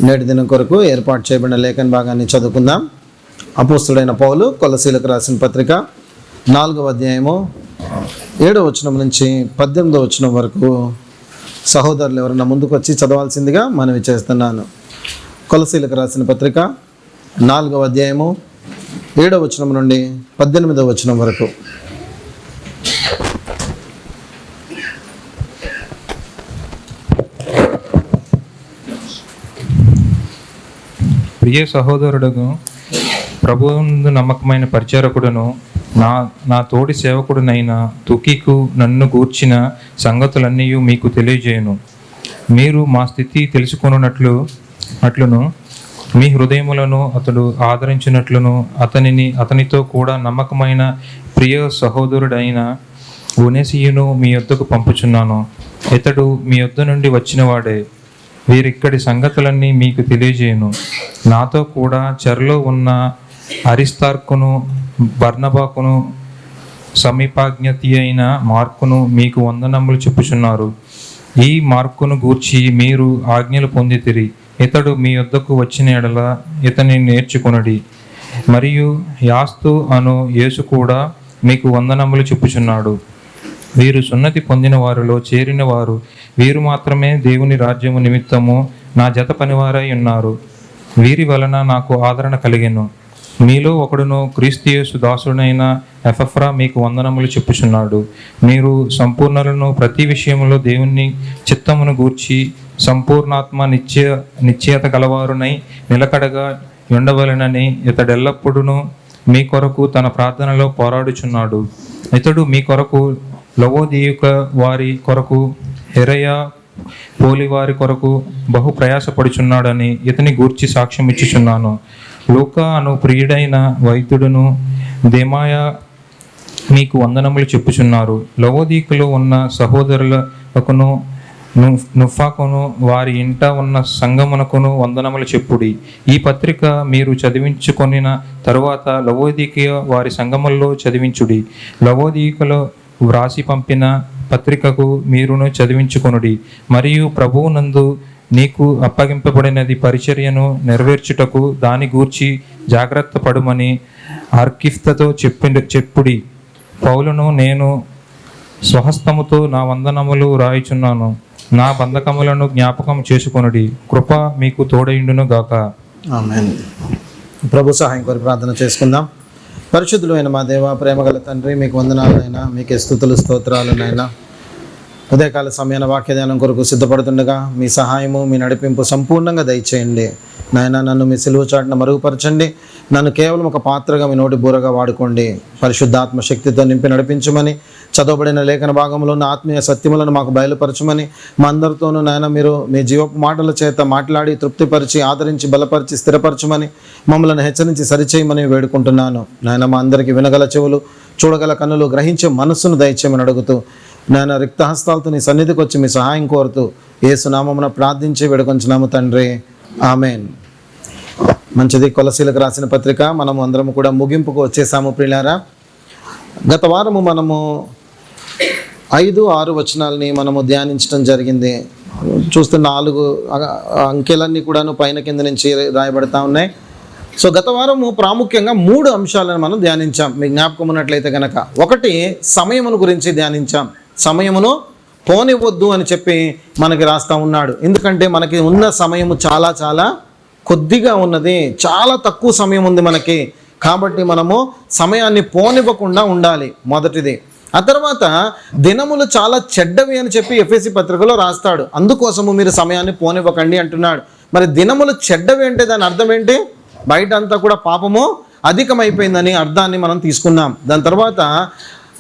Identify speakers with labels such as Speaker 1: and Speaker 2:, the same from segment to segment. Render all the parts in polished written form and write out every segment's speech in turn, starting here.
Speaker 1: నేటి దినం కొరకు ఏర్పాటు చేయబడిన లేఖన భాగాన్ని చదువుకుందాం. అపోస్తుడైన పౌలు కొలసీలకు రాసిన పత్రిక 4వ అధ్యాయము 7వ వచనం నుంచి 18వ వచనం వరకు సహోదరులు ఎవరన్నా ముందుకు వచ్చి చదవాల్సిందిగా మనవి చేస్తున్నాను. కొలసీలకు రాసిన పత్రిక 4వ అధ్యాయము 7వ వచనం నుండి 18వ వచనం వరకు.
Speaker 2: ప్రియ సహోదరుడును ప్రభువునందు నమ్మకమైన పరిచారకుడును నా తోటి సేవకుడునైన తుకికు నన్ను గూర్చిన సంగతులన్నీ మీకు తెలియజేయను. మీరు మా స్థితి తెలుసుకొనున్నట్లును మీ హృదయములను అతడు ఆదరించినట్లును అతనితో కూడా నమ్మకమైన ప్రియ సహోదరుడైన ఒనేసియును మీ యొద్దకు పంపుచున్నాను. ఇతడు మీ యొద్ద నుండి వచ్చినవాడే. వీరిక్కడి సంగతులన్నీ మీకు తెలియజేయను. నాతో కూడా చెరలో ఉన్న అరిస్తార్కును బర్నబాకును సమీపాజ్ఞతి అయిన మార్కును మీకు వందనములు చెప్పుచున్నారు. ఈ మార్కును గూర్చి మీరు ఆజ్ఞలు పొందితిరి. ఇతడు మీ యొద్దకు వచ్చిన ఎడల ఇతని నేర్చుకొనుడి. మరియు యాస్తు అను యేసు కూడా మీకు వందనములు చెప్పుచున్నాడు. వీరు సున్నతి పొందిన వారిలో చేరిన వారు. వీరు మాత్రమే దేవుని రాజ్యము నిమిత్తము నా జత పనివారై ఉన్నారు. వీరి వలన నాకు ఆదరణ కలిగెను. మీలో ఒకడును క్రీస్తు యేసు దాసుడైన ఎపఫ్రా మీకు వందనములు చెప్పుచున్నాడు. మీరు సంపూర్ణులను ప్రతి విషయంలో దేవుని చిత్తమును గూర్చి సంపూర్ణాత్మ నిశ్చయత గలవారునై నిలకడగా ఉండవలెనని ఇతడెల్లప్పుడూ మీ కొరకు తన ప్రార్థనలో పోరాడుచున్నాడు. ఇతడు మీ కొరకు లవోదియుక వారి కొరకు హెరయ పోలి వారి కొరకు బహు ప్రయాసపడుచున్నాడని ఇతని గూర్చి సాక్ష్యం ఇచ్చుచున్నాను. లూకా అను ప్రియుడైన వైద్యుడును దేమాయ మీకు వందనములు చెప్పుచున్నారు. లవోదీకులో ఉన్న సహోదరులకును నుఫాకును వారి ఇంట ఉన్న సంగమునకును వందనములు చెప్పుడి. ఈ పత్రిక మీరు చదివించుకొనిన తరువాత లవోదీకియ వారి సంగముల్లో చదివించుడి. లవోదీకులో వ్రాసి పంపిన పత్రికకు మీరును చదివించుకొనుడి. మరియు ప్రభువునందు నీకు అప్పగింపబడినది పరిచర్యను నెరవేర్చుటకు దాని గూర్చి జాగ్రత్త పడుమని అర్కిఫ్తతో చెప్పుడి. పౌలును నేను స్వహస్తముతో నా వందనములు రాయిచున్నాను. నా బంధకములను జ్ఞాపకం చేసుకొనుడి. కృప మీకు తోడైండును గాక.
Speaker 1: ఆమేన్. ప్రభు సహాయం కోరి ప్రార్థన చేసుకుందాం. పరిశుద్ధులు అయిన మా దేవ, ప్రేమగల తండ్రి, మీకు వందనాలైనా, మీకే స్తుతులు స్తోత్రాలనైనా. ఉదయకాల సమయాన వాక్యధ్యానం కొరకు సిద్ధపడుతుండగా మీ సహాయము, మీ నడిపింపు సంపూర్ణంగా దయచేయండి. నాయన, నన్ను మీ సిలువ చాటున మరుగుపరచండి. నన్ను కేవలం ఒక పాత్రగా మీ నోటి బూరగా వాడుకోండి. పరిశుద్ధాత్మ శక్తితో నింపి నడిపించమని, చదవబడిన లేఖన భాగంలో ఉన్న ఆత్మీయ సత్యములను మాకు బయలుపరచమని, మా అందరితోనూ నాయన మీరు మీ జీవపు మాటల చేత మాట్లాడి తృప్తిపరిచి, ఆదరించి, బలపరిచి, స్థిరపరచమని, మమ్మల్ని హెచ్చరించి సరిచేయమని వేడుకుంటున్నాను. నాయన, మా అందరికీ వినగల చెవులు, చూడగల కన్నులు, గ్రహించే మనస్సును దయచేయమని అడుగుతూ, నాయన రిక్తహస్తాలతో నీ సన్నిధికి వచ్చి మీ సహాయం కోరుతూ యేసు నామమున ప్రార్థించి వేడుకొంచున్నాము తండ్రి. ఆమెన్. మంచిది. కొలసీలకు రాసిన పత్రిక మనము అందరము కూడా ముగింపుకు వచ్చేసాము ప్రియులారా. గత వారము మనము 5-6 వచనాలని మనము ధ్యానించడం జరిగింది. చూస్తున్న 4 అంకెలన్నీ కూడాను పైన కింద నుంచి రాయబడతా ఉన్నాయి. సో గత వారము ప్రాముఖ్యంగా 3 అంశాలను మనం ధ్యానించాం. మీకు జ్ఞాపకం ఉన్నట్లయితే కనుక, ఒకటి సమయమును గురించి ధ్యానించాం. సమయమును పోనివద్దు అని చెప్పి మనకి రాస్తూ ఉన్నాడు. ఎందుకంటే మనకి ఉన్న సమయము చాలా చాలా కొద్దిగా ఉన్నది, చాలా తక్కువ సమయం ఉంది మనకి. కాబట్టి మనము సమయాన్ని పోనివ్వకుండా ఉండాలి, మొదటిది. ఆ తర్వాత దినములు చాలా చెడ్డవి అని చెప్పి ఎఫెసీ పత్రికలో రాస్తాడు. అందుకోసము మీరు సమయాన్ని పోనివ్వకండి అంటున్నాడు. మరి దినములు చెడ్డవి అంటే దాని అర్థం ఏంటి? బయట అంతా కూడా పాపము అధికమైపోయిందని అర్థాన్ని మనం తీసుకున్నాం. దాని తర్వాత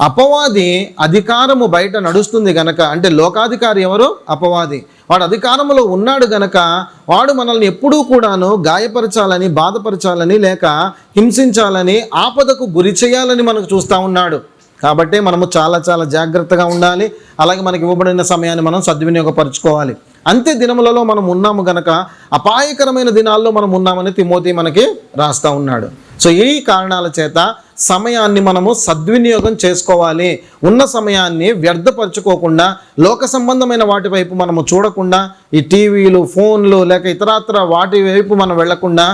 Speaker 1: అపవాది అధికారము బయట నడుస్తుంది గనక, అంటే లోకాధికారి ఎవరు? అపవాది. వాడు అధికారంలో ఉన్నాడు గనక వాడు మనల్ని ఎప్పుడూ కూడాను గాయపరచాలని, బాధపరచాలని, లేక హింసించాలని, ఆపదకు గురి చేయాలని మనకు చూస్తూ ఉన్నాడు. కాబట్టి మనము చాలా చాలా జాగ్రత్తగా ఉండాలి. అలాగే మనకి ఇవ్వబడిన సమయాన్ని మనం సద్వినియోగపరచుకోవాలి. అంత్య దినములలో మనం ఉన్నాము గనక అపాయకరమైన దినాల్లో మనం ఉన్నామని తిమోతి మనకి రాస్తూ ఉన్నాడు. సో ఈ కారణాల చేత సమయాన్ని మనము సద్వినియోగం చేసుకోవాలి. ఉన్న సమయాన్ని వ్యర్థపరచుకోకుండా, లోక సంబంధమైన వాటి వైపు మనము చూడకుండా, ఈ టీవీలు, ఫోన్లు లేక ఇతరత్ర వాటి వైపు మనం వెళ్లకుండా,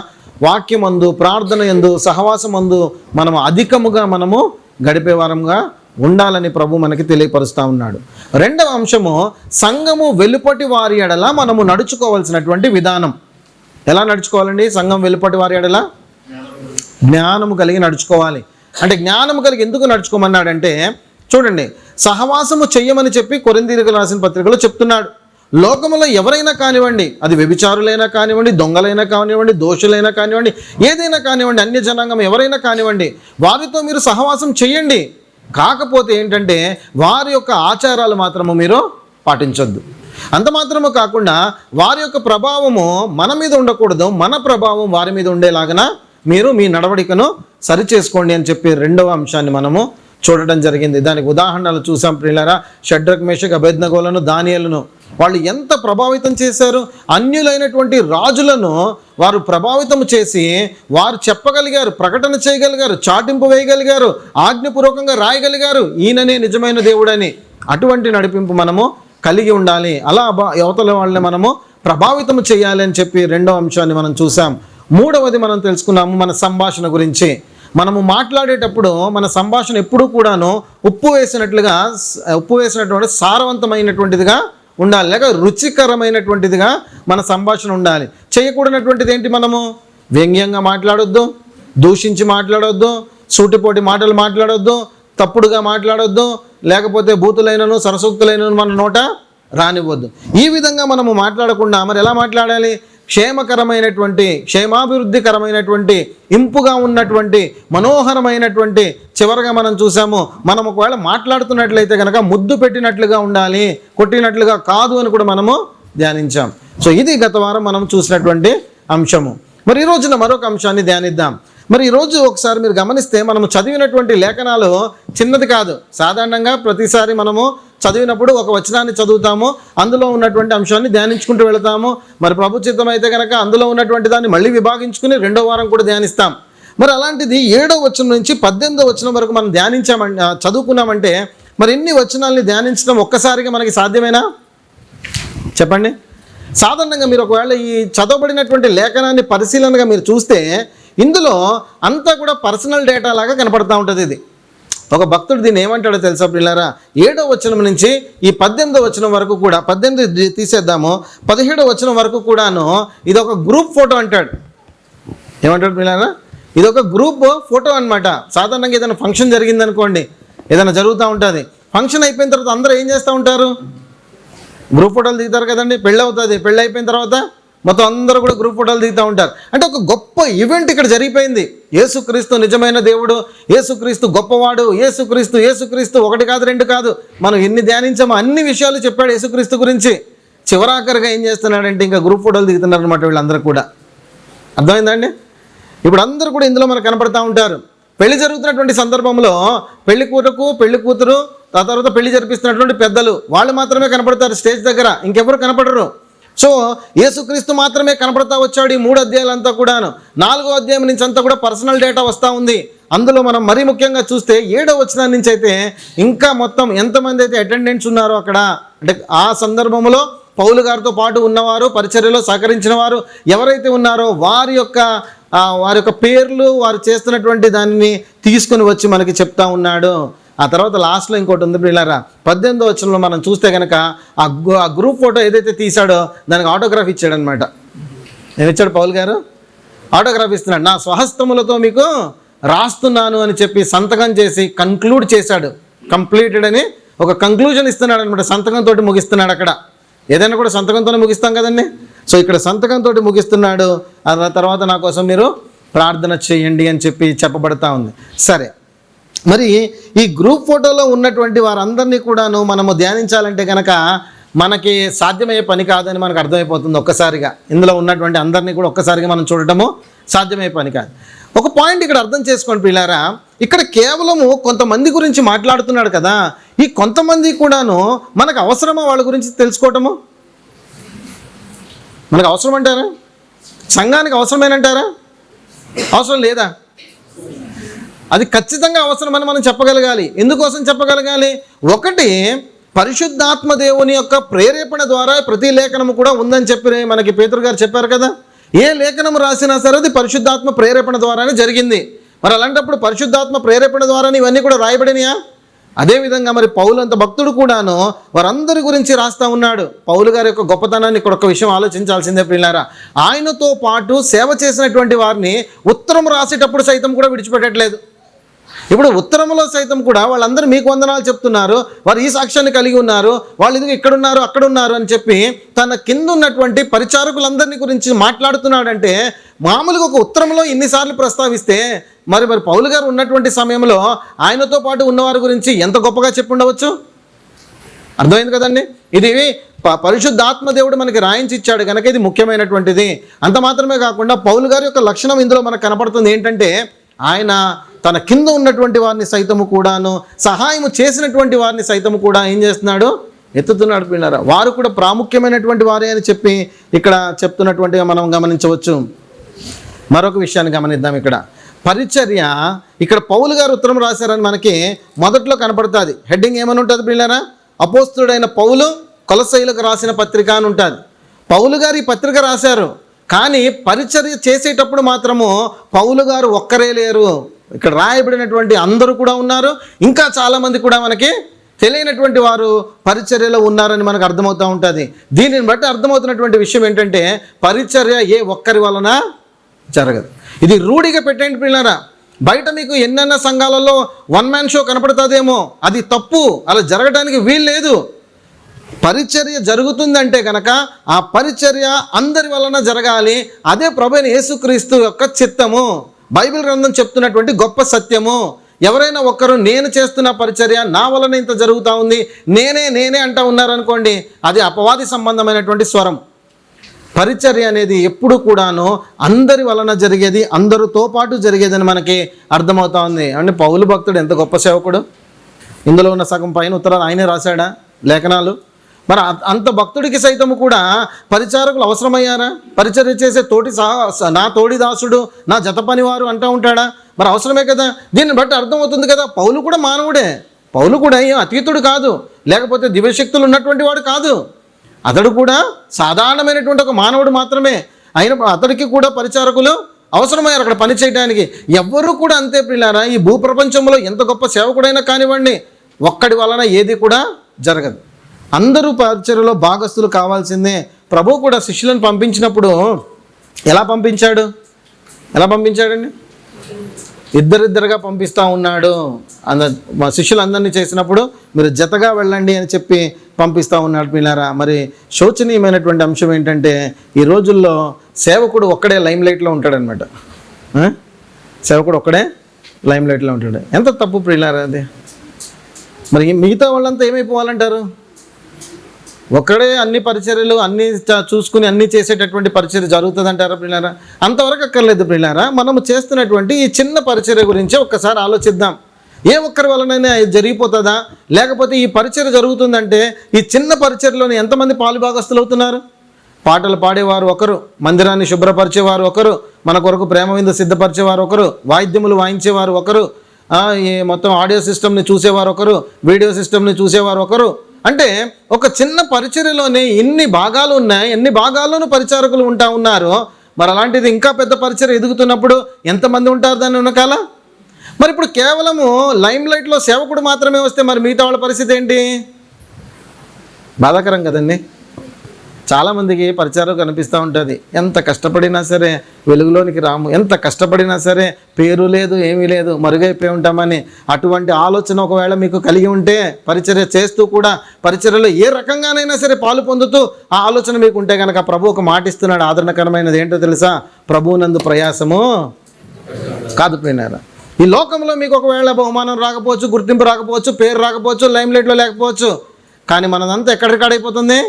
Speaker 1: వాక్యమందు, ప్రార్థన యందు, సహవాసమందు మనము అధికముగా మనము గడిపేవారంగా ఉండాలని ప్రభు మనకి తెలియపరుస్తూ ఉన్నాడు. రెండవ అంశము, సంఘము వెలుపటి వారి ఎడల మనము నడుచుకోవాల్సినటువంటి విధానం. ఎలా నడుచుకోవాలండి? సంఘం వెలుపటి వారి ఎడల జ్ఞానము కలిగి నడుచుకోవాలి. అంటే జ్ఞానము కలిగి ఎందుకు నడుచుకోమన్నాడంటే, చూడండి, సహవాసము చెయ్యమని చెప్పి కొరింథీయులకు రాసిన పత్రికలో చెప్తున్నాడు. లోకములో ఎవరైనా కానివ్వండి, అది వ్యభిచారులైనా కానివ్వండి, దొంగలైనా కానివ్వండి, దోషులైనా కానివ్వండి, ఏదైనా కానివ్వండి, అన్య జనాంగం ఎవరైనా కానివ్వండి, వారితో మీరు సహవాసం చెయ్యండి. కాకపోతే ఏంటంటే వారి యొక్క ఆచారాలు మాత్రము మీరు పాటించొద్దు. అంత మాత్రము కాకుండా వారి యొక్క ప్రభావము మన మీద ఉండకూడదు, మన ప్రభావం వారి మీద ఉండేలాగన మీరు మీ నడవడికను సరిచేసుకోండి అని చెప్పి రెండవ అంశాన్ని మనము చూడటం జరిగింది. దానికి ఉదాహరణలు చూసాం ప్రియులారా. షడ్రక్, మేషక్, అబేద్నెగోలను, దానియేలును వాళ్ళు ఎంత ప్రభావితం చేశారు. అన్యులైనటువంటి రాజులను వారు ప్రభావితం చేసి వారు చెప్పగలిగారు, ప్రకటన చేయగలిగారు, చాటింపు వేయగలిగారు, ఆజ్ఞపూర్వకంగా రాయగలిగారు, ఈయననే నిజమైన దేవుడని. అటువంటి నడిపింపు మనము కలిగి ఉండాలి. అలా యువతల వాళ్ళని మనము ప్రభావితం చేయాలి అని చెప్పి రెండవ అంశాన్ని మనం చూసాం. మూడవది మనం తెలుసుకున్నాము మన సంభాషణ గురించి. మనము మాట్లాడేటప్పుడు మన సంభాషణ ఎప్పుడూ కూడాను ఉప్పు వేసినటువంటి సారవంతమైనటువంటిదిగా ఉండాలి, లేక రుచికరమైనటువంటిదిగా మన సంభాషణ ఉండాలి. చేయకూడనటువంటిది ఏంటి? మనము వ్యంగ్యంగా మాట్లాడొద్దు, దూషించి మాట్లాడొద్దు, సూటిపోటి మాటలు మాట్లాడొద్దు, తప్పుడుగా మాట్లాడొద్దు, లేకపోతే బూతులైనను సరసూక్తులైనను మన నోట రానివ్వద్దు. ఈ విధంగా మనము మాట్లాడకుండా మరి ఎలా మాట్లాడాలి? క్షేమాభివృద్ధికరమైనటువంటి, ఇంపుగా ఉన్నటువంటి, మనోహరమైనటువంటి, చివరగా మనం చూసాము, మనం ఒకవేళ మాట్లాడుతున్నట్లయితే కనుక ముద్దు పెట్టినట్లుగా ఉండాలి, కొట్టినట్లుగా కాదు అని కూడా మనము ధ్యానించాం. సో ఇది గత వారం మనం చూసినటువంటి అంశము. మరి ఈ రోజున మరొక అంశాన్ని ధ్యానిద్దాం. మరి ఈరోజు ఒకసారి మీరు గమనిస్తే మనము చదివినటువంటి లేఖనాలు చిన్నది కాదు. సాధారణంగా ప్రతిసారి మనము చదివినప్పుడు ఒక వచనాన్ని చదువుతాము, అందులో ఉన్నటువంటి అంశాన్ని ధ్యానించుకుంటూ వెళతాము. మరి ప్రభు చిత్తం అయితే కనుక అందులో ఉన్నటువంటి దాన్ని మళ్ళీ విభాగించుకుని రెండో వారం కూడా ధ్యానిస్తాం. మరి అలాంటిది 7వ వచనం నుంచి 18వ వచనం వరకు మనం చదువుకున్నామంటే మరి ఇన్ని వచనాల్ని ధ్యానించడం ఒక్కసారిగా మనకి సాధ్యమేనా? చెప్పండి. సాధారణంగా మీరు ఒకవేళ ఈ చదవబడినటువంటి లేఖనాన్ని పరిశీలనగా మీరు చూస్తే ఇందులో అంతా కూడా పర్సనల్ డేటా లాగా కనపడతా ఉంటుంది. ఇది ఒక భక్తుడు దీన్ని ఏమంటాడో తెలుసా పిల్లారా? 7వ వచనం నుంచి ఈ 18వ వచనం వరకు కూడా, 18 తీసేద్దాము, 17వ వచనం వరకు కూడాను ఇది ఒక గ్రూప్ ఫోటో అంటాడు. ఏమంటాడు పిల్లారా? ఇది ఒక గ్రూప్ ఫోటో అనమాట. సాధారణంగా ఏదైనా ఫంక్షన్ జరిగిందనుకోండి, ఏదైనా జరుగుతూ ఉంటుంది, ఫంక్షన్ అయిపోయిన తర్వాత అందరూ ఏం చేస్తూ ఉంటారు? గ్రూప్ ఫోటోలు దిగుతారు కదండి. పెళ్ళి అవుతుంది, పెళ్ళి అయిపోయిన తర్వాత మొత్తం అందరూ కూడా గ్రూప్ ఫోటోలు దిగుతూ ఉంటారు. అంటే ఒక గొప్ప ఈవెంట్ ఇక్కడ జరిగిపోయింది. యేసుక్రీస్తు నిజమైన దేవుడు, యేసుక్రీస్తు గొప్పవాడు, యేసుక్రీస్తు ఒకటి కాదు రెండు కాదు, మనం ఎన్ని ధ్యానించామో అన్ని విషయాలు చెప్పాడు యేసుక్రీస్తు గురించి. చివరాఖరిగా ఏం చేస్తున్నాడంటే ఇంకా గ్రూప్ ఫోటోలు దిగుతున్నారు అనమాట వీళ్ళందరూ కూడా. అర్థమైందండి? ఇప్పుడు అందరూ కూడా ఇందులో మనకు కనపడతా ఉంటారు. పెళ్లి జరుగుతున్నటువంటి సందర్భంలో పెళ్లి కూతురు ఆ తర్వాత పెళ్లి జరిపిస్తున్నటువంటి పెద్దలు వాళ్ళు మాత్రమే కనపడతారు స్టేజ్ దగ్గర, ఇంకెవరు కనపడరు. సో యేసుక్రీస్తు మాత్రమే కనపడతా వచ్చాడు ఈ 3 అధ్యాయాలంతా కూడాను. 4వ అధ్యాయం నుంచి అంతా కూడా పర్సనల్ డేటా వస్తూ ఉంది. అందులో మనం మరీ ముఖ్యంగా చూస్తే 7వ వచనం నుంచి అయితే ఇంకా మొత్తం ఎంతమంది అయితే అటెండెంట్స్ ఉన్నారో అక్కడ, అంటే ఆ సందర్భంలో పౌలు గారితో పాటు ఉన్నవారు, పరిచర్యలో సహకరించిన వారు ఎవరైతే ఉన్నారో వారి యొక్క పేర్లు, వారు చేస్తున్నటువంటి దానిని తీసుకుని వచ్చి మనకి చెప్తా ఉన్నాడు. ఆ తర్వాత లాస్ట్లో ఇంకోటి ఉంది పిల్లారా, 18వ వచనంలో మనం చూస్తే కనుక ఆ గ్రూప్ ఫోటో ఏదైతే తీశాడో దానికి ఆటోగ్రాఫ్ ఇచ్చాడనమాట. ఏమిచ్చాడు పౌలు గారు? ఆటోగ్రాఫ్ ఇస్తున్నాడు. నా స్వహస్తములతో మీకు రాస్తున్నాను అని చెప్పి సంతకం చేసి కన్క్లూడ్ చేశాడు. కంప్లీటెడ్ అని ఒక కంక్లూజన్ ఇస్తున్నాడు అనమాట. సంతకంతో ముగిస్తున్నాడు. అక్కడ ఏదైనా కూడా సంతకంతోనే ముగిస్తాం కదండి. సో ఇక్కడ సంతకంతో ముగిస్తున్నాడు. ఆ తర్వాత నా కోసం మీరు ప్రార్థన చేయండి అని చెప్పి చెప్పబడతా ఉంది. సరే, మరి ఈ గ్రూప్ ఫోటోలో ఉన్నటువంటి వారందరినీ కూడాను మనము ధ్యానించాలంటే కనుక మనకి సాధ్యమయ్యే పని కాదని మనకు అర్థమైపోతుంది ఒక్కసారిగా. ఇందులో ఉన్నటువంటి అందరినీ కూడా ఒక్కసారిగా మనం చూడటము సాధ్యమయ్యే పని కాదు. ఒక పాయింట్ ఇక్కడ అర్థం చేసుకోండి పిల్లారా, ఇక్కడ కేవలము కొంతమంది గురించి మాట్లాడుతున్నాడు కదా. ఈ కొంతమంది కూడాను మనకు అవసరమా వాళ్ళ గురించి తెలుసుకోవటము? మనకు అవసరం అంటారా? సంఘానికి అవసరమేనంటారా? అవసరం లేదా? అది ఖచ్చితంగా అవసరమని మనం చెప్పగలగాలి. ఎందుకోసం చెప్పగలగాలి? ఒకటి, పరిశుద్ధాత్మ దేవుని యొక్క ప్రేరేపణ ద్వారా ప్రతి లేఖనము కూడా ఉందని చెప్పి మనకి పేతురు గారు చెప్పారు కదా. ఏ లేఖనం రాసినా సరే అది పరిశుద్ధాత్మ ప్రేరేపణ ద్వారానే జరిగింది. మరి అలాంటప్పుడు పరిశుద్ధాత్మ ప్రేరేపణ ద్వారానే ఇవన్నీ కూడా రాయబడినాయా? అదేవిధంగా మరి పౌలు అంత భక్తుడు కూడాను వారందరి గురించి రాస్తూ ఉన్నాడు. పౌలు గారి యొక్క గొప్పతనాన్ని ఇక్కడ ఒక విషయం ఆలోచించాల్సిందే ప్రియులారా. ఆయనతో పాటు సేవ చేసినటువంటి వారిని ఉత్తరం రాసేటప్పుడు సైతం కూడా విడిచిపెట్టట్లేదు. ఇప్పుడు ఉత్తరంలో సైతం కూడా వాళ్ళందరూ మీకు వందనాలు చెప్తున్నారు, వారు ఈ సాక్ష్యాన్ని కలిగి ఉన్నారు, వాళ్ళు ఇది ఇక్కడున్నారు అక్కడ ఉన్నారు అని చెప్పి తన కింద ఉన్నటువంటి పరిచారకులందరినీ గురించి మాట్లాడుతున్నాడంటే మామూలుగా ఒక ఉత్తరంలో ఇన్నిసార్లు ప్రస్తావిస్తే మరి పౌలు గారు ఉన్నటువంటి సమయంలో ఆయనతో పాటు ఉన్నవారి గురించి ఎంత గొప్పగా చెప్పి ఉండవచ్చు. అర్థమైంది కదండి. ఇది పరిశుద్ధాత్మ దేవుడు మనకి రాయించి ఇచ్చాడు కనుక ఇది ముఖ్యమైనటువంటిది. అంత మాత్రమే కాకుండా పౌలు గారి యొక్క లక్షణం ఇందులో మనకు కనపడుతుంది. ఏంటంటే ఆయన తన కింద ఉన్నటువంటి వారిని సైతము కూడాను, సహాయము చేసినటువంటి వారిని సైతము కూడా ఏం చేస్తున్నాడు? ఎత్తుతున్నాడు పిల్లరా. వారు కూడా ప్రాముఖ్యమైనటువంటి వారే అని చెప్పి ఇక్కడ చెప్తున్నటువంటిగా మనం గమనించవచ్చు. మరొక విషయాన్ని గమనిద్దాం. ఇక్కడ పరిచర్య, ఇక్కడ పౌలు గారు ఉత్తరం రాశారని మనకి మొదట్లో కనపడుతుంది. హెడ్డింగ్ ఏమని ఉంటుంది పిల్లరా? అపోస్తుడైన పౌలు కొలసైలకు రాసిన పత్రిక అని ఉంటుంది. పౌలు గారు ఈ పత్రిక రాశారు, కానీ పరిచర్య చేసేటప్పుడు మాత్రము పౌలు గారు ఒక్కరే లేరు. ఇక్కడ రాయబడినటువంటి అందరూ కూడా ఉన్నారు. ఇంకా చాలామంది కూడా మనకి తెలియనటువంటి వారు పరిచర్యలో ఉన్నారని మనకు అర్థమవుతూ ఉంటుంది. దీనిని బట్టి అర్థమవుతున్నటువంటి విషయం ఏంటంటే పరిచర్య ఏ ఒక్కరి వలన జరగదు. ఇది రూఢిగా పెట్టండి పిల్లరా. బయట మీకు ఎన్నెన్న సంఘాలలో వన్ మ్యాన్ షో కనపడుతుందేమో, అది తప్పు. అలా జరగడానికి వీలు లేదు. పరిచర్య జరుగుతుందంటే కనుక ఆ పరిచర్య అందరి వలన జరగాలి. అదే ప్రభువైన యేసుక్రీస్తు యొక్క చిత్తము, బైబిల్ గ్రంథం చెప్తున్నటువంటి గొప్ప సత్యము. ఎవరైనా ఒక్కరు నేను చేస్తున్న పరిచర్య నా వలన ఇంత జరుగుతూ ఉంది, నేనే అంటూ ఉన్నారనుకోండి, అది అపవాది సంబంధమైనటువంటి స్వరం. పరిచర్య అనేది ఎప్పుడు కూడాను అందరి వలన జరిగేది, అందరితో పాటు జరిగేదని మనకి అర్థమవుతా ఉంది. అంటే పౌలు భక్తుడు ఎంత గొప్ప సేవకుడు. ఇందులో ఉన్న సగం పైన ఉత్తరాలు ఆయనే రాశాడా లేఖనాలు. మరి అంత భక్తుడికి సైతము కూడా పరిచారకులు అవసరమయ్యారా? పరిచర్య చేసే నా తోడి దాసుడు, నా జత పనివారు అంటూ ఉంటాడా? మరి అవసరమే కదా. దీన్ని బట్టి అర్థమవుతుంది కదా, పౌలు కూడా మానవుడే. పౌలు కూడా ఏం అతీతుడు కాదు, లేకపోతే దివ్యశక్తులు ఉన్నటువంటి వాడు కాదు. అతడు కూడా సాధారణమైనటువంటి ఒక మానవుడు మాత్రమే. అయిన అతడికి కూడా పరిచారకులు అవసరమయ్యారు అక్కడ పని చేయడానికి. ఎవ్వరూ కూడా అంతే పిల్లారా. ఈ భూప్రపంచంలో ఎంత గొప్ప సేవకుడైనా కానివ్వండి, ఒక్కడి వలన ఏది కూడా జరగదు. అందరూ పరిచర్యలో భాగస్తులు కావాల్సిందే. ప్రభు కూడా శిష్యులను పంపించినప్పుడు ఎలా పంపించాడండి? ఇద్దరిద్దరుగా పంపిస్తూ ఉన్నాడు. మా శిష్యులందరినీ చేసినప్పుడు మీరు జతగా వెళ్ళండి అని చెప్పి పంపిస్తూ ఉన్నాడు పిల్లారా. మరి శోచనీయమైనటువంటి అంశం ఏంటంటే ఈ రోజుల్లో సేవకుడు ఒక్కడే లైమ్ లైట్లో ఉంటాడనమాట. సేవకుడు ఒక్కడే లైమ్ లైట్లో ఉంటాడు. ఎంత తప్పు పిల్లారా అది. మరి మిగతా వాళ్ళంతా ఏమైపోవాలంటారు? ఒక్కడే అన్ని పరిచర్యలు అన్నీ చూసుకుని అన్నీ చేసేటటువంటి పరిచర్య జరుగుతుంది అంటారా పిల్లారా? అంతవరకు అక్కర్లేదు పిల్లారా. మనము చేస్తున్నటువంటి ఈ చిన్న పరిచర్య గురించి ఒక్కసారి ఆలోచిద్దాం. ఏ ఒక్కరి వలనైనా జరిగిపోతుందా? లేకపోతే ఈ పరిచర్య జరుగుతుందంటే ఈ చిన్న పరిచర్యలోని ఎంతమంది పాలుభాగస్తులు అవుతున్నారు? పాటలు పాడేవారు ఒకరు, మందిరాన్ని శుభ్రపరిచేవారు ఒకరు, మన కొరకు ప్రేమ విందు సిద్ధపరిచేవారు ఒకరు, వాయిద్యములు వాయించేవారు ఒకరు, ఈ మొత్తం ఆడియో సిస్టమ్ని చూసేవారు ఒకరు, వీడియో సిస్టమ్ని చూసేవారు ఒకరు. అంటే ఒక చిన్న పరిచర్యలోనే ఎన్ని భాగాలు ఉన్నాయి, ఎన్ని భాగాల్లోనూ పరిచారకులు ఉన్నారు. మరి అలాంటిది ఇంకా పెద్ద పరిచర్య ఎదుగుతున్నప్పుడు ఎంతమంది ఉంటారు దాని వెనకాల? మరి ఇప్పుడు కేవలము లైమ్ లైట్లో సేవకుడు మాత్రమే వస్తే మరి మిగతా వాళ్ళ పరిస్థితి ఏంటి? బాధాకరం కదండి. చాలామందికి పరిచారం కనిపిస్తూ ఉంటుంది. ఎంత కష్టపడినా సరే వెలుగులోనికి రాము, ఎంత కష్టపడినా సరే పేరు లేదు, ఏమీ లేదు, మరుగైపోయి ఉంటామని. అటువంటి ఆలోచన ఒకవేళ మీకు కలిగి ఉంటే పరిచర్య చేస్తూ కూడా పరిచర్యలో ఏ రకంగానైనా సరే పాలు పొందుతూ ఆ ఆలోచన మీకు ఉంటే కనుక ప్రభు ఒక మాట ఇస్తున్నాడు, ఆదరణకరమైనది. ఏంటో తెలుసా? ప్రభువునందు ప్రయాసము కాదు పోయినారా. ఈ లోకంలో మీకు ఒకవేళ బహుమానం రాకపోవచ్చు, గుర్తింపు రాకపోవచ్చు, పేరు రాకపోవచ్చు, లైమ్ లైట్లో లేకపోవచ్చు, కానీ మనదంతా ఎక్కడికడైపోతుంది?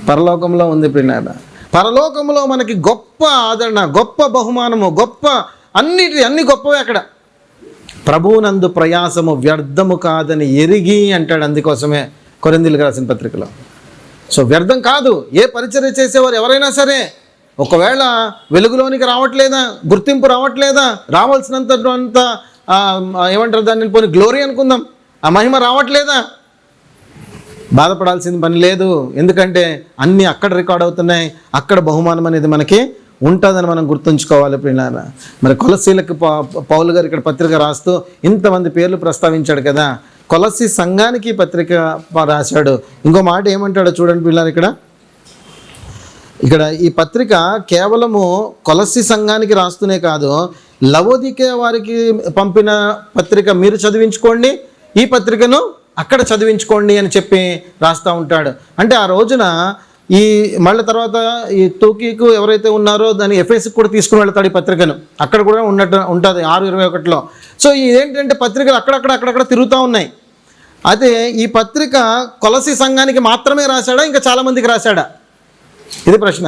Speaker 1: పరలోకంలో ఉంది పిల్లారా. పరలోకంలో మనకి గొప్ప ఆదరణ, గొప్ప బహుమానము, గొప్ప అన్ని గొప్పవే అక్కడ. ప్రభువునందు ప్రయాసము వ్యర్థము కాదని ఎరిగి అంటాడు. అందుకోసమే కొరింథీయులకు రాసిన పత్రికలో. సో వ్యర్థం కాదు. ఏ పరిచర్య చేసేవారు ఎవరైనా సరే ఒకవేళ వెలుగులోనికి రావట్లేదా, గుర్తింపు రావట్లేదా, రావాల్సినంత ఏమంటారు దాన్ని పోనీ గ్లోరీ అనుకుందాం, ఆ మహిమ రావట్లేదా, బాధపడాల్సిన పని లేదు. ఎందుకంటే అన్నీ అక్కడ రికార్డ్ అవుతున్నాయి, అక్కడ బహుమానం అనేది మనకి ఉంటుందని మనం గుర్తుంచుకోవాలి పిల్లల. మరి కొలసీలకు పౌలు గారు ఇక్కడ పత్రిక రాస్తూ ఇంతమంది పేర్లు ప్రస్తావించాడు కదా. కొలసీ సంఘానికి పత్రిక రాశాడు. ఇంకో మాట ఏమంటాడో చూడండి పిల్లలు. ఇక్కడ ఈ పత్రిక కేవలము కొలసీ సంఘానికి రాస్తూనే కాదు, లవోదికే వారికి పంపిన పత్రిక మీరు చదివించుకోండి, ఈ పత్రికను అక్కడ చదివించుకోండి అని చెప్పి రాస్తూ ఉంటాడు. అంటే ఆ రోజున ఈ మళ్ళీ తర్వాత ఈ తూకీకు ఎవరైతే ఉన్నారో దాన్ని ఎఫ్ఎస్కి కూడా తీసుకుని వెళ్తాడు ఈ పత్రికను. అక్కడ కూడా ఉంటుంది 6:21లో. సో ఇదేంటంటే పత్రికలు అక్కడక్కడ తిరుగుతూ ఉన్నాయి. అదే ఈ పత్రిక కొలసీ సంఘానికి మాత్రమే రాశాడా, ఇంకా చాలామందికి రాశాడా? ఇది ప్రశ్న.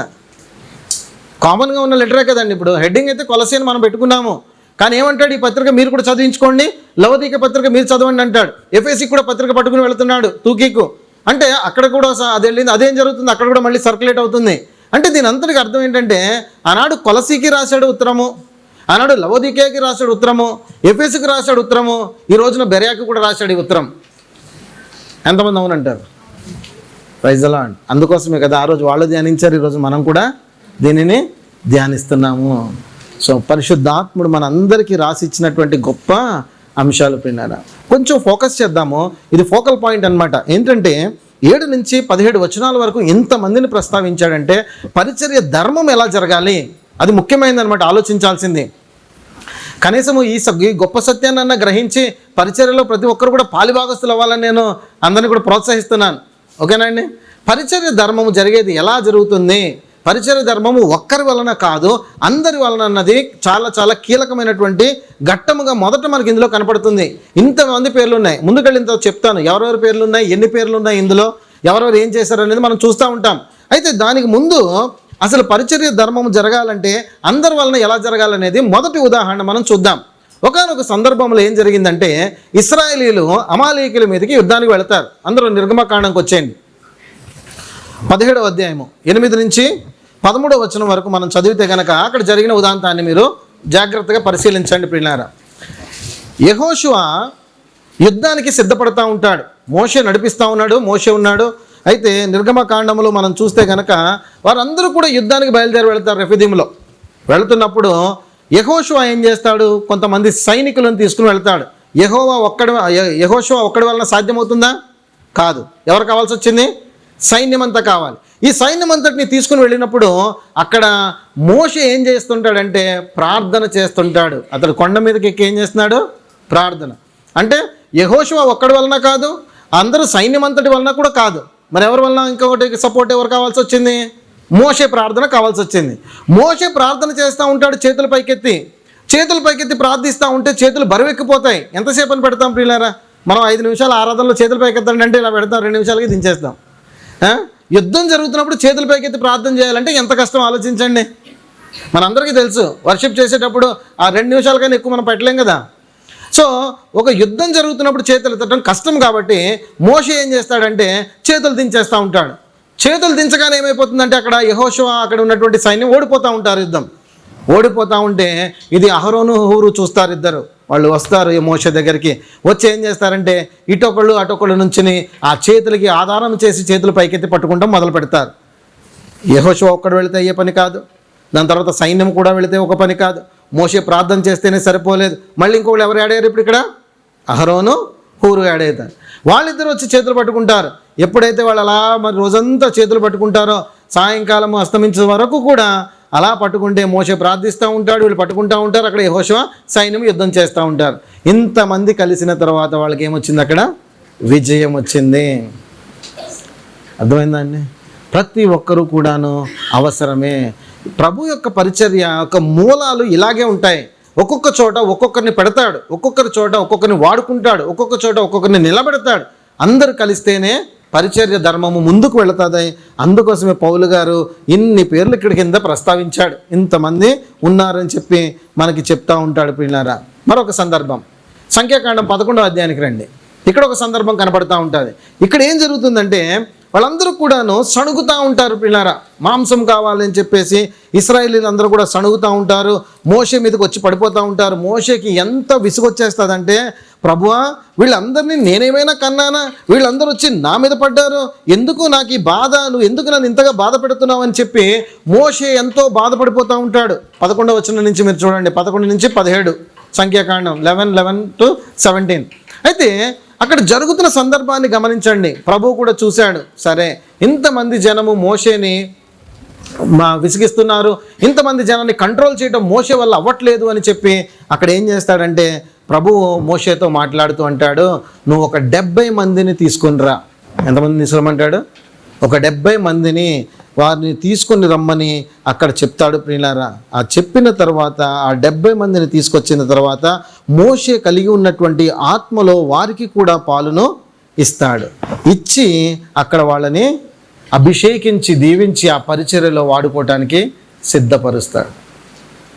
Speaker 1: కామన్గా ఉన్న లెటరే కదండి. ఇప్పుడు హెడ్డింగ్ అయితే కొలసీ అని మనం పెట్టుకున్నాము, కానీ ఏమంటాడు ఈ పత్రిక మీరు కూడా చదివించుకోండి, లవోదికే పత్రిక మీరు చదవండి అంటాడు. ఎఫ్ఎస్కి కూడా పత్రిక పట్టుకుని వెళుతున్నాడు తూకీకు. అంటే అక్కడ కూడా అది వెళ్ళింది, అదేం జరుగుతుంది, అక్కడ కూడా మళ్ళీ సర్క్యులేట్ అవుతుంది. అంటే దీని అంతటికి అర్థం ఏంటంటే ఆనాడు కొలసీకి రాశాడు ఉత్తరము, ఆనాడు లవోదికేకి రాశాడు ఉత్తరము, ఎఫెసుకి రాశాడు ఉత్తరము, ఈ రోజున బెరయాకి కూడా రాశాడు ఈ ఉత్తరం. ఎంతమంది అవునంటారు? Praise the lord. అందుకోసమే కదా ఆ రోజు వాళ్ళు ధ్యానించారు, ఈరోజు మనం కూడా దీనిని ధ్యానిస్తున్నాము. సో పరిశుద్ధాత్ముడు మన అందరికీ రాసి ఇచ్చినటువంటి గొప్ప అంశాలు పిన్నారా. కొంచెం ఫోకస్ చేద్దాము. ఇది ఫోకల్ పాయింట్ అన్నమాట. ఏంటంటే 7 నుంచి 17 వచనాల వరకు ఎంతమందిని ప్రస్తావించాడంటే పరిచర్య ధర్మం ఎలా జరగాలి, అది ముఖ్యమైనదన్నమాట, ఆలోచించాల్సింది. కనీసము ఈ గొప్ప సత్యాన్ని గ్రహించి పరిచర్యలో ప్రతి ఒక్కరు కూడా పాలిభాగస్తులు అవ్వాలని నేను అందరినీ కూడా ప్రోత్సహిస్తున్నాను. ఓకేనా అండి? పరిచర్య ధర్మము జరిగేది ఎలా జరుగుతుంది? పరిచర్య ధర్మము ఒక్కరి వలన కాదు, అందరి వలన అన్నది చాలా చాలా కీలకమైనటువంటి ఘట్టముగా మొదట మనకి ఇందులో కనపడుతుంది. ఇంతమంది పేర్లు ఉన్నాయి, ముందుకెళ్ళి ఇంత చెప్తాను ఎవరెవరి పేర్లు ఉన్నాయి, ఎన్ని పేర్లు ఉన్నాయి ఇందులో, ఎవరెవరు ఏం చేశారు అనేది మనం చూస్తూ ఉంటాం. అయితే దానికి ముందు అసలు పరిచర్య ధర్మము జరగాలంటే అందరి వలన ఎలా జరగాలనేది మొదటి ఉదాహరణ మనం చూద్దాం. ఒకానొక సందర్భంలో ఏం జరిగిందంటే ఇశ్రాయేలీయులు అమాలేకీయుల మీదకి యుద్ధానికి వెళతారు. అందరూ నిర్గమకాండంకి వచ్చేయండి. 17వ అధ్యాయము 8 నుంచి 13వ వచనం వరకు మనం చదివితే కనుక అక్కడ జరిగిన ఉదాంతాన్ని మీరు జాగ్రత్తగా పరిశీలించండి ప్రియులారా. యెహోషువ యుద్ధానికి సిద్ధపడతా ఉంటాడు, మోషే నడిపిస్తూ ఉన్నాడు, మోషే ఉన్నాడు. అయితే నిర్గమకాండంలో మనం చూస్తే కనుక వారందరూ కూడా యుద్ధానికి బయలుదేరి వెళ్తారు. రెఫీదీములో వెళుతున్నప్పుడు యెహోషువ ఏం చేస్తాడు, కొంతమంది సైనికులను తీసుకుని వెళ్తాడు. యెహోషువ ఒక్కడి వలన సాధ్యమవుతుందా? కాదు. ఎవరు కావాల్సి వచ్చింది? సైన్యం అంతా కావాలి. ఈ సైన్యం అంతటిని తీసుకుని వెళ్ళినప్పుడు అక్కడ మోషే ఏం చేస్తుంటాడంటే ప్రార్థన చేస్తుంటాడు. అతడు కొండ మీదకి ఎక్కి ఏం చేస్తున్నాడు? ప్రార్థన. అంటే యెహోషువ ఒక్కడి వలన కాదు, అందరూ సైన్యం అంతటి వలన కూడా కాదు. మరి ఎవరి వలన? ఇంకొకటి సపోర్ట్ ఎవరు కావాల్సి వచ్చింది? మోషే ప్రార్థన కావాల్సి వచ్చింది. మోషే ప్రార్థన చేస్తూ ఉంటాడు, చేతుల పైకెత్తి ప్రార్థిస్తూ ఉంటే చేతులు బరువెక్కిపోతాయి. ఎంతసేపు అని పెడతాం ప్రియులారా? మనం 5 నిమిషాలు ఆరాధనలో చేతుల పైకెత్తండి అంటే ఇలా పెడతాం, 2 నిమిషాలకి దించేస్తాం. యుద్ధం జరుగుతున్నప్పుడు చేతుల పైకెత్తి ప్రార్థన చేయాలంటే ఎంత కష్టం ఆలోచించండి. మనందరికీ తెలుసు, వర్షిప్ చేసేటప్పుడు ఆ 2 నిమిషాల కన్నా ఎక్కువ మనం పెట్టలేం కదా. సో ఒక యుద్ధం జరుగుతున్నప్పుడు చేతులు ఎత్తడం కష్టం కాబట్టి మోషే ఏం చేస్తాడంటే చేతులు దించేస్తూ ఉంటాడు. చేతులు దించగానే ఏమైపోతుందంటే అక్కడ యెహోషువ అక్కడ ఉన్నటువంటి సైన్యం ఓడిపోతూ ఉంటారు. యుద్ధం ఓడిపోతూ ఉంటే ఇది అహరోను హూరు చూస్తారు. ఇద్దరు వాళ్ళు వస్తారు మోషే దగ్గరికి. వచ్చి ఏం చేస్తారంటే ఇటొకళ్ళు అటొకళ్ళు నుంచుని ఆ చేతులకి ఆధారం చేసి చేతులు పైకెత్తి పట్టుకుంటాం మొదలు పెడతారు. యెహోషువ ఒక్కడు వెళితే అయ్యే పని కాదు, దాని తర్వాత సైన్యం కూడా వెళితే ఒక పని కాదు. మోషే ప్రార్థన చేస్తేనే సరిపోలేదు, మళ్ళీ ఇంకొకళ్ళు ఎవరు యాడ్ అయ్యారు ఇప్పుడు ఇక్కడ? అహరోను హూరు యాడ్ అవుతారు. వాళ్ళిద్దరు వచ్చి చేతులు పట్టుకుంటారు. ఎప్పుడైతే వాళ్ళు అలా మరి రోజంతా చేతులు పట్టుకుంటారో సాయంకాలం అస్తమించే వరకు కూడా అలా పట్టుకుంటే మోషే ప్రార్థిస్తూ ఉంటాడు, వీళ్ళు పట్టుకుంటూ ఉంటారు. అక్కడ యెహోషువ సైన్యం యుద్ధం చేస్తూ ఉంటారు. ఇంతమంది కలిసిన తర్వాత వాళ్ళకి ఏమొచ్చింది? అక్కడ విజయం వచ్చింది. అర్థమైందండి? ప్రతి ఒక్కరూ కూడాను అవసరమే. ప్రభు యొక్క పరిచర్య యొక్క మూలాలు ఇలాగే ఉంటాయి. ఒక్కొక్క చోట ఒక్కొక్కరిని పెడతాడు, ఒక్కొక్కరి చోట ఒక్కొక్కరిని వాడుకుంటాడు, ఒక్కొక్క చోట ఒక్కొక్కరిని నిలబెడతాడు. అందరు కలిస్తేనే పరిచర్య ధర్మము ముందుకు వెళుతుంది. అందుకోసమే పౌలు గారు ఇన్ని పేర్లు ఇక్కడ కింద ప్రస్తావించాడు. ఇంతమంది ఉన్నారని చెప్పి మనకి చెప్తా ఉంటాడు పిల్లారా. మరొక సందర్భం సంఖ్యాకాండం 11వ అధ్యాయానికి రండి. ఇక్కడ ఒక సందర్భం కనపడతా ఉంటుంది. ఇక్కడ ఏం జరుగుతుందంటే వాళ్ళందరూ కూడాను సణుగుతూ ఉంటారు పిల్లారా. మాంసం కావాలని చెప్పేసి ఇశ్రాయేలీలందరూ కూడా సణుగుతూ ఉంటారు. మోషే మీదకి వచ్చి పడిపోతూ ఉంటారు. మోషేకి ఎంత విసుగొచ్చేస్తుందంటే, ప్రభువా వీళ్ళందరినీ నేనేమైనా కన్నానా? వీళ్ళందరూ వచ్చి నా మీద పడ్డారు, ఎందుకు నాకు ఈ బాధ, నువ్వు ఎందుకు నన్ను ఇంతగా బాధ పెడుతున్నావు అని చెప్పి మోషే ఎంతో బాధపడిపోతూ ఉంటాడు. 11వ వచనం నుంచి మీరు చూడండి, 11 నుంచి 17 సంఖ్యాకాండం 11:11-17. అయితే అక్కడ జరుగుతున్న సందర్భాన్ని గమనించండి. ప్రభువు కూడా చూశాడు, సరే ఇంతమంది జనము మోషేని విసిగిస్తున్నారు, ఇంతమంది జనాన్ని కంట్రోల్ చేయడం మోషే వల్ల అవ్వట్లేదు అని చెప్పి అక్కడ ఏం చేస్తాడంటే, ప్రభువు మోషేతో మాట్లాడుతూ అంటాడు, నువ్వు ఒక 70 మందిని తీసుకునిరా. ఎంతమందిని తీసుకురమ్మంటాడు? ఒక 70 మందిని వారిని తీసుకుని రమ్మని అక్కడ చెప్తాడు ప్రియులారా. ఆ చెప్పిన తర్వాత ఆ 70 మందిని తీసుకొచ్చిన తర్వాత మోషే కలిగి ఉన్నటువంటి ఆత్మలో వారికి కూడా పాలును ఇస్తాడు. ఇచ్చి అక్కడ వాళ్ళని అభిషేకించి దీవించి ఆ పరిచర్యలో వాడుకోవటానికి సిద్ధపరుస్తాడు.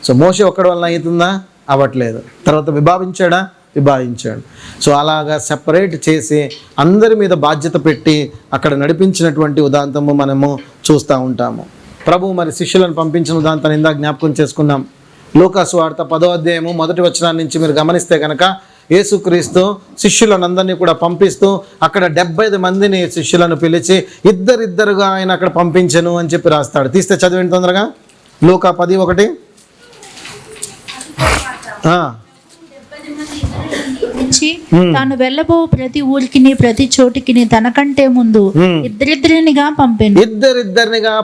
Speaker 1: సో మోషే ఒక్కడి వల్ల అవుతుందా? అవ్వట్లేదు. తర్వాత విభావించాడా? విభావించాడు. సో అలాగా సెపరేట్ చేసి అందరి మీద బాధ్యత పెట్టి అక్కడ నడిపించినటువంటి ఉదాంతము మనము చూస్తూ ఉంటాము. ప్రభు మరి శిష్యులను పంపించిన ఉదాంతాన్ని ఇందాక జ్ఞాపకం చేసుకున్నాం. లూకా సువార్త 10వ అధ్యాయము 1వ వచనం నుంచి మీరు గమనిస్తే కనుక యేసుక్రీస్తు శిష్యులను అందరినీ కూడా పంపిస్తూ అక్కడ 75 మందిని శిష్యులను పిలిచి ఇద్దరిద్దరుగా ఆయన అక్కడ పంపించను అని చెప్పి రాస్తాడు. తీస్తే చదివేండి తొందరగా. లూకా 10:1.
Speaker 3: తాను వెళ్ళబో ప్రతి ఊరికి ప్రతి చోటికి తనకంటే ముందు ఇద్దరిద్దరినిగా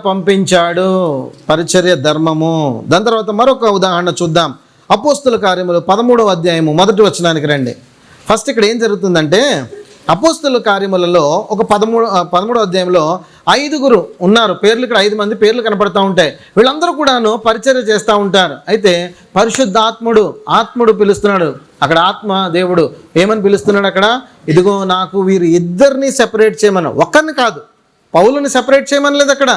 Speaker 3: పంపించాడు. పరిచర్య ధర్మము. దాని తర్వాత మరొక ఉదాహరణ చూద్దాం. అపోస్తుల కార్యములు 13వ అధ్యాయము 1వ వచనానికి రండి. ఫస్ట్ ఇక్కడ ఏం జరుగుతుందంటే, అపోస్తుల కార్యములలో ఒక 13వ అధ్యాయంలో 5 ఉన్నారు. పేర్లు ఇక్కడ 5 మంది పేర్లు కనపడతా ఉంటాయి. వీళ్ళందరూ కూడాను పరిచర్య చేస్తూ ఉంటారు. అయితే ఆత్ముడు పిలుస్తున్నాడు. అక్కడ ఆత్మ దేవుడు ఏమని పిలుస్తున్నాడు అక్కడ? ఇదిగో నాకు వీరు ఇద్దరిని సెపరేట్ చేయమని, ఒక్కరిని కాదు, పౌలుని సెపరేట్ చేయమని లేదు అక్కడ.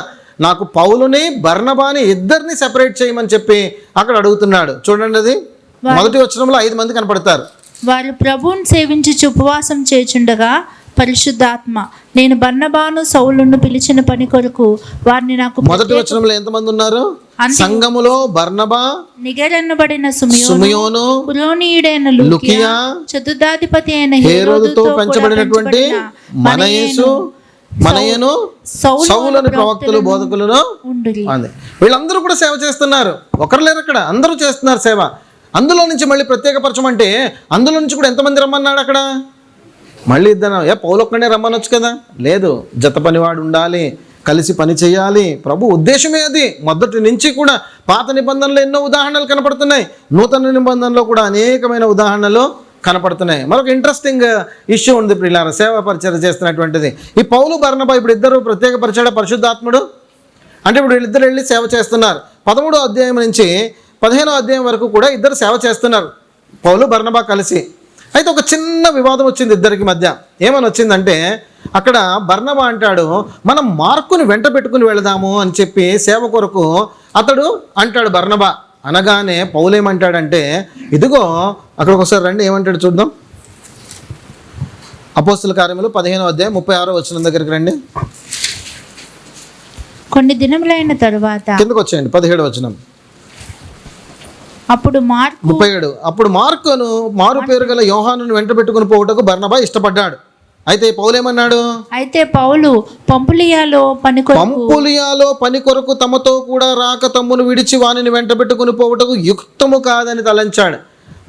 Speaker 3: నాకు పౌలుని బర్నబాని ఇద్దరిని సెపరేట్ చేయమని చెప్పి అక్కడ అడుగుతున్నాడు. చూడండి, అది 1వ వచనంలో 5 మంది కనపడతారు. వారు ప్రభువుని సేవించి ఉపవాసం చేయుచుండగా పరిశుద్ధాత్మ, నేను బర్నబాను సౌలును పిలిచిన పని కొరకు వారిని నాకు.
Speaker 1: 1వ వచనంలో ఎంతమంది ఉన్నారు? సంఘములో బర్నబా,
Speaker 3: నిగరెన్నబడిన
Speaker 1: సిమియోను,
Speaker 3: కులోనీయుడైన
Speaker 1: లుకియా,
Speaker 3: చతుర్థాధిపతి అయిన
Speaker 1: హేరోదుతో పెంచబడినటువంటి మనయను, సౌలుని ప్రవక్తలు బోధకులను ఉంది. వీళ్ళందరూ కూడా సేవ చేస్తున్నారు. ఒకరు లేరు అక్కడ, అందరూ చేస్తున్నారు సేవ. అందులో నుంచి మళ్ళీ ప్రత్యేకపరచమంటే అందులో నుంచి కూడా ఎంతమంది రమ్మన్నాడు అక్కడ? మళ్ళీ ఇద్దరు. పౌలు ఒక్కడే రమ్మనొచ్చు కదా? లేదు, జత పనివాడు ఉండాలి, కలిసి పని చేయాలి. ప్రభు ఉద్దేశమే అది. మొదటి నుంచి కూడా పాత నిబంధనలో ఎన్నో ఉదాహరణలు కనపడుతున్నాయి, నూతన నిబంధనలో కూడా అనేకమైన ఉదాహరణలు కనపడుతున్నాయి. మరొక ఇంట్రెస్టింగ్ ఇష్యూ ఉంది ప్రియులారా, సేవా పరిచర్య చేస్తున్నటువంటిది. ఈ పౌలు బర్నబా ఇప్పుడు ఇద్దరు ప్రత్యేకపరిచాడా పరిశుద్ధాత్ముడు? అంటే ఇప్పుడు వీళ్ళిద్దరు వెళ్ళి సేవ చేస్తున్నారు. 13వ అధ్యాయం నుంచి 15వ అధ్యాయం వరకు కూడా ఇద్దరు సేవ చేస్తున్నారు, పౌలు బర్నబా కలిసి. అయితే ఒక చిన్న వివాదం వచ్చింది ఇద్దరికి మధ్య. ఏమని వచ్చిందంటే, అక్కడ బర్నబా అంటాడు, మనం మార్కుని వెంట పెట్టుకుని వెళదాము అని చెప్పి సేవ కొరకు అతడు అంటాడు బర్నబా. అనగానే పౌలు ఏమంటాడంటే, ఇదిగో అక్కడ ఒకసారి రండి, ఏమంటాడు చూద్దాం. అపోస్తుల కార్యములు 15వ అధ్యాయం 36వ వచనం దగ్గరికి రండి.
Speaker 3: కొన్ని దినములైన తరువాత
Speaker 1: కిందకు వచ్చేయండి, 17వ వచనం.
Speaker 3: అప్పుడు
Speaker 1: 37. అప్పుడు మార్కును మారు పేరు గల యోహానును వెంట పెట్టుకుని పోవుటకు బర్నబా ఇష్టపడ్డాడు. అయితే పౌలు ఏమన్నాడు?
Speaker 3: అయితే పౌలు పంపులియాలో పని కొరకు తమతో కూడా రాక తమ్మును విడిచి వానిని వెంట పెట్టుకుని పోవుటకు యుక్తము కాదని తలంచాడు.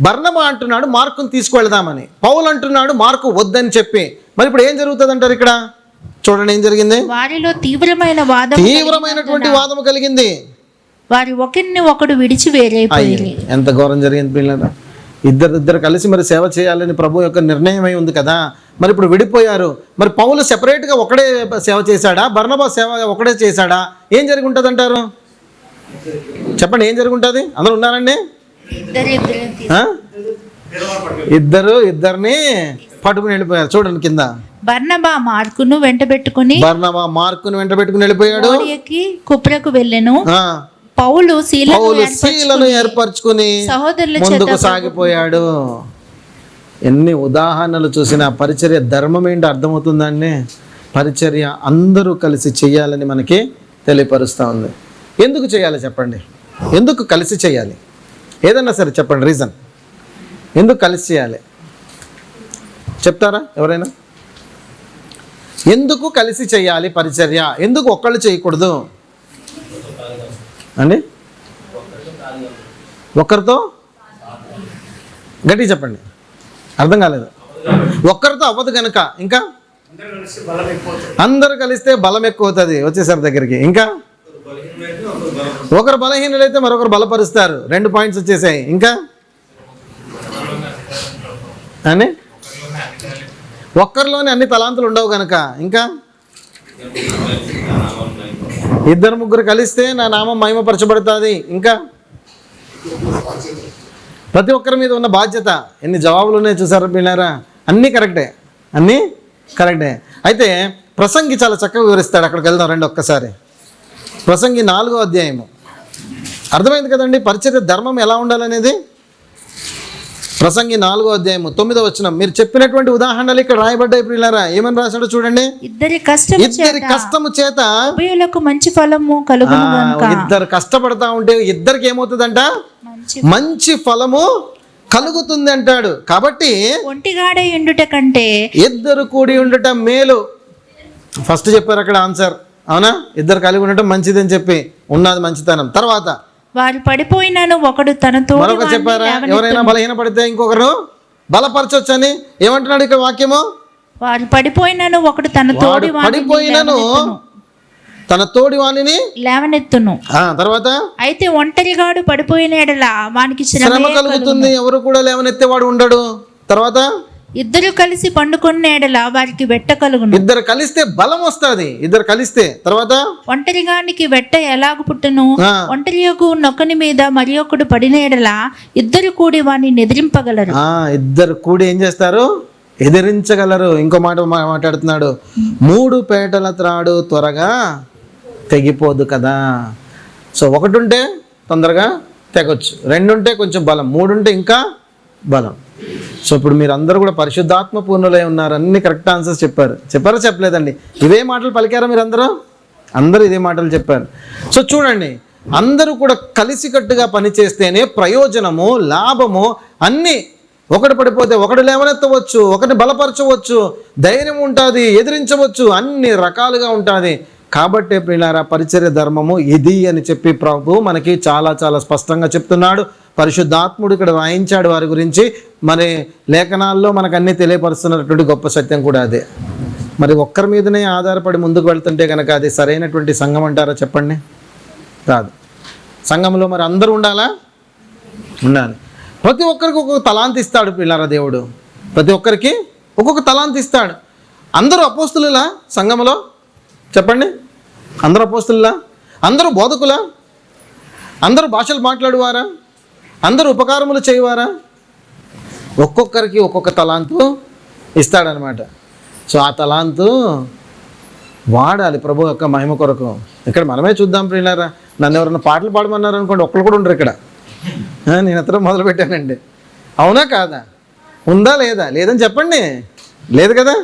Speaker 3: బర్నబా అంటున్నాడు మార్కును తీసుకువెళదామని, పౌలు అంటున్నాడు మార్కు వద్దని చెప్పి. మరి ఇప్పుడు ఏం జరుగుతుంది అంటారు ఇక్కడ? చూడండి ఏం జరిగింది. వారిలో తీవ్రమైనటువంటి
Speaker 1: వాదము కలిగింది.
Speaker 3: వారి ఒకరిని ఒకడు విడిచి వేరైపోయారు.
Speaker 1: ఎంత ఘోరం జరిగింది పిల్లలు. ఇద్దరు కలిసి మరి సేవ చేయాలని ప్రభు యొక్క నిర్ణయం అయి ఉంది కదా. మరి ఇప్పుడు విడిపోయారు. మరి పౌలు సెపరేట్గా ఒకడే సేవ చేశాడా? బర్నబా సేవ ఒకడే చేశాడా? ఏం జరిగి ఉంటుంది అంటారు? చెప్పండి, ఏం జరిగి ఉంటుంది? అందరూ ఉన్నారండి? ఇద్దరిని పట్టుకుని వెళ్ళిపోయారు. చూడండి కింద.
Speaker 3: బర్నబా మార్కును వెంట పెట్టుకుని
Speaker 1: వెళ్ళిపోయాడు.
Speaker 3: కుప్రకు వెళ్ళెను. పౌలు
Speaker 1: శీలను ఏర్పరచుకుని ముందుకు సాగిపోయాడు. ఎన్ని ఉదాహరణలు చూసిన పరిచర్య ధర్మం ఏంటో అర్థమవుతుందండి. పరిచర్య అందరూ కలిసి చేయాలని మనకి తెలియపరుస్తూ ఉంది. ఎందుకు చేయాలి చెప్పండి? ఎందుకు కలిసి చేయాలి? ఏదన్నా సరే చెప్పండి రీజన్. ఎందుకు కలిసి చేయాలి చెప్తారా ఎవరైనా? ఎందుకు కలిసి చేయాలి పరిచర్య? ఎందుకు ఒక్కళ్ళు చేయకూడదు అండి? ఒక్కరితో గట్టిగా చెప్పండి, అర్థం కాలేదు. ఒక్కరితో అవ్వదు కనుక, ఇంకా అందరు కలిస్తే బలం ఎక్కువ అవుతుంది. వచ్చేసారి దగ్గరికి. ఇంకా ఒకరు బలహీనులైతే మరొకరు బలపరుస్తారు. 2 పాయింట్స్ వచ్చేసాయి. ఇంకా అని ఒక్కరిలోనే అన్ని తలాంతులు ఉండవు కనుక, ఇంకా 2-3 కలిస్తే నా నామం మహిమపరచబడుతుంది. ఇంకా ప్రతి ఒక్కరి మీద ఉన్న బాధ్యత. ఎన్ని జవాబులు ఉన్నాయి చూసారా పిల్లారా? అన్నీ కరెక్టే, అన్నీ కరెక్టే. అయితే ప్రసంగి చాలా చక్కగా వివరిస్తాడు. అక్కడికి వెళ్దాం రండి ఒక్కసారి. ప్రసంగి 4వ అధ్యాయము. అర్థమైంది కదండి పరిచర్య ధర్మం ఎలా ఉండాలనేది? ప్రసంగి 4వ అధ్యాయము 9వ వచనం. మీరు చెప్పినటువంటి ఉదాహరణలు ఇక్కడ రాయబడ్డాయి ప్రియులారా. ఏమని రాశాడో చూడండి.
Speaker 4: ఇద్దరి
Speaker 1: కష్టము చేత
Speaker 4: ఉభయులకు మంచి ఫలము కలుగును గనుక.
Speaker 1: ఇద్దరు కష్టపడతా ఉంటే ఇద్దరికి ఏమవుతుందంట? మంచి ఫలము కలుగుతుంది అంటాడు. కాబట్టి
Speaker 4: ఒంటిగాడే ఉండుట కంటే
Speaker 1: ఇద్దరు కూడి ఉండటం మేలు. ఫస్ట్ చెప్పారు అక్కడ ఆన్సర్, అవునా? ఇద్దరు కలిగి ఉండటం మంచిదని చెప్పి ఉన్నది మంచితనం. తర్వాత
Speaker 4: వారు పడిపోయినాను ఒకడు తన
Speaker 1: మరొక చెప్పారా? ఎవరైనా బలహీన పడితే ఇంకొకరు బలపరచొచ్చని ఏమంటున్నాడు ఇక్కడ వాక్యము?
Speaker 4: వారు పడిపోయినాను ఒకడు
Speaker 1: పడిపోయినను తన తోడి వాణిని
Speaker 4: లేవనెత్తును.
Speaker 1: తర్వాత
Speaker 4: అయితే ఒంటరిగాడు పడిపోయిన ఎడల వానికి
Speaker 1: శ్రమ కలుగుతుంది. ఎవరు కూడా లేవనెత్తేవాడు ఉండడు. తర్వాత
Speaker 4: ఇద్దరు కలిసి పండుకున్న ఎడల వారికి వెట్ట కలుగును.
Speaker 1: ఇద్దరు కలిస్తే బలం వస్తుంది. ఇద్దరు కలిస్తే. తర్వాత
Speaker 4: ఒంటరిగానికి వెట్ట ఎలాగు పుట్టును? ఒంటరియకు నొక్కని మీద మరి ఒకడు పడిన ఎడల ఇద్దరు కూడి వాని ఎదిరింపగలరు.
Speaker 1: ఇద్దరు కూడి ఏం చేస్తారు? ఎదిరించగలరు. ఇంకో మాట మాట్లాడుతున్నాడు. 3 పేటల త్రాడు త్వరగా తెగిపోదు కదా. సో 1 ఉంటే తొందరగా తెగొచ్చు, 2 ఉంటే కొంచెం బలం, 3 ఉంటే ఇంకా బలం. సో ఇప్పుడు మీరు అందరూ కూడా పరిశుద్ధాత్మ పూర్ణులై ఉన్నారు. అన్ని కరెక్ట్ ఆన్సర్స్ చెప్పారా చెప్పలేదండి? ఇవే మాటలు పలికారా మీరు అందరూ ఇదే మాటలు చెప్పారు. సో చూడండి, అందరూ కూడా కలిసికట్టుగా పనిచేస్తేనే ప్రయోజనము, లాభము అన్నీ. ఒకడు పడిపోతే ఒకడు లేవనెత్తవచ్చు, ఒకరిని బలపరచవచ్చు, ధైర్యం ఉంటుంది, ఎదిరించవచ్చు, అన్ని రకాలుగా ఉంటుంది. కాబట్టి ప్రియులారా పరిచర్య ధర్మము ఇది అని చెప్పి ప్రభు మనకి చాలా చాలా స్పష్టంగా చెప్తున్నాడు. పరిశుద్ధాత్ముడు ఇక్కడ రాయించాడు వారి గురించి. మరి లేఖనాల్లో మనకు అన్నీ తెలియపరుస్తున్నటువంటి గొప్ప సత్యం కూడా అదే. మరి ఒక్కరి మీదనే ఆధారపడి ముందుకు వెళ్తుంటే కనుక అది సరైనటువంటి సంఘం అంటారా చెప్పండి? కాదు. సంఘంలో మరి అందరూ ఉండాలా? ఉండాలి. ప్రతి ఒక్కరికి ఒక్కొక్క తలాంతి ఇస్తాడు పిల్లారా దేవుడు. ప్రతి ఒక్కరికి ఒక్కొక్క తలాంతి ఇస్తాడు. అందరూ అపోస్తులులా సంఘంలో? చెప్పండి. అందరూ అపోస్తులులా? అందరూ బోధకులా? అందరూ భాషలు మాట్లాడువారా? అందరూ ఉపకారములు చేయవారా? ఒక్కొక్కరికి ఒక్కొక్క తలాంతు ఇస్తాడనమాట. సో ఆ తలాంతు వాడాలి ప్రభు యొక్క మహిమ కొరకు. ఇక్కడ మనమే చూద్దాం ప్రియులారా. నన్ను ఎవరన్నా పాటలు పాడమన్నారు అనుకోండి, ఒక్కరు కూడా ఉండరు ఇక్కడ. నేను ఎత్తడం మొదలు పెట్టానండి. అవునా కాదా? ఉందా లేదా? లేదని చెప్పండి. లేదు కదా?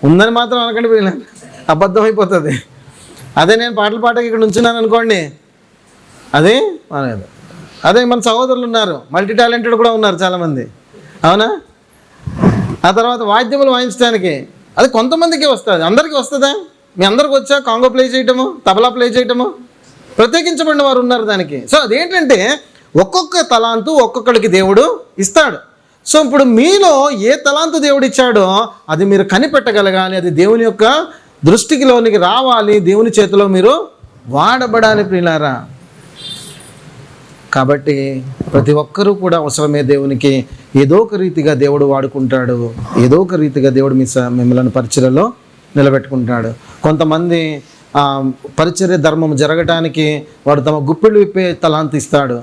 Speaker 1: ఉందని మాత్రం అనకండి ప్రియులారా, అబద్ధం అయిపోతుంది. అదే నేను పాటలు పాడక ఇక్కడ ఉంచున్నాను అనుకోండి, అదే మన సహోదరులు ఉన్నారు, మల్టీ టాలెంటెడ్ కూడా ఉన్నారు చాలామంది, అవునా? ఆ తర్వాత వాద్యములు వాయించడానికి అది కొంతమందికి వస్తుంది, అందరికీ వస్తుందా? మీ అందరికి వచ్చా కాంగో ప్లే చేయటము, తబలా ప్లే చేయటము? ప్రత్యేకించబడిన వారు ఉన్నారు దానికి. సో అదేంటంటే ఒక్కొక్క తలాంతు ఒక్కొక్కడికి దేవుడు ఇస్తాడు. సో ఇప్పుడు మీలో ఏ తలాంతు దేవుడు ఇచ్చాడో అది మీరు కనిపెట్టగలగాలి. అది దేవుని యొక్క దృష్టికిలోనికి రావాలి, దేవుని చేతిలో మీరు వాడబడాలి ప్రియులారా. కాబట్టి ప్రతి ఒక్కరూ కూడా అవసరమే దేవునికి. ఏదో ఒక రీతిగా దేవుడు వాడుకుంటాడు, ఏదో ఒక రీతిగా దేవుడు మిమ్మల్ని పరిచర్యలో నిలబెట్టుకుంటాడు. కొంతమంది పరిచర్య ధర్మం జరగటానికి వాడు తమ గుప్పిళ్ళు విప్పే తలాంతు ఇస్తాడు.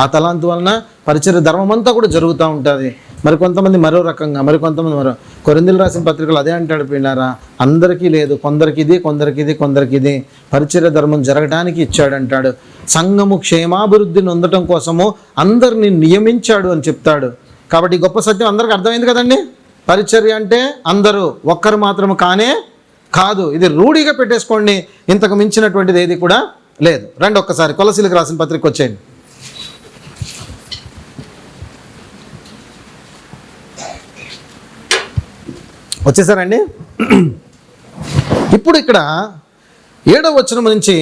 Speaker 1: ఆ తలాంతు వలన పరిచర్య ధర్మం అంతా కూడా జరుగుతూ ఉంటుంది. మరి కొంతమంది మరో రకంగా, మరి కొంతమంది మరో. కొరింథీయులకు రాసిన పత్రికలు అదే అంటాడు పిల్లారా, అందరికీ లేదు, కొందరికి ఇది, కొందరికి ఇది, కొందరికి ఇది. పరిచర్య ధర్మం జరగడానికి ఇచ్చాడంటాడు. సంఘము క్షేమాభివృద్ధి నొందటం కోసము అందరిని నియమించాడు అని చెప్తాడు. కాబట్టి గొప్ప సత్యం అందరికి అర్థమైంది కదండి. పరిచర్య అంటే అందరూ, ఒక్కరు మాత్రము కానే కాదు. ఇది రూఢిగా పెట్టేసుకోండి, ఇంతకు మించినటువంటిది ఏది కూడా లేదు. రండి ఒక్కసారి కొలసీలకు రాసిన పత్రిక వచ్చేయండి. వచ్చేసారండి. ఇప్పుడు ఇక్కడ 7వ వచనం నుంచి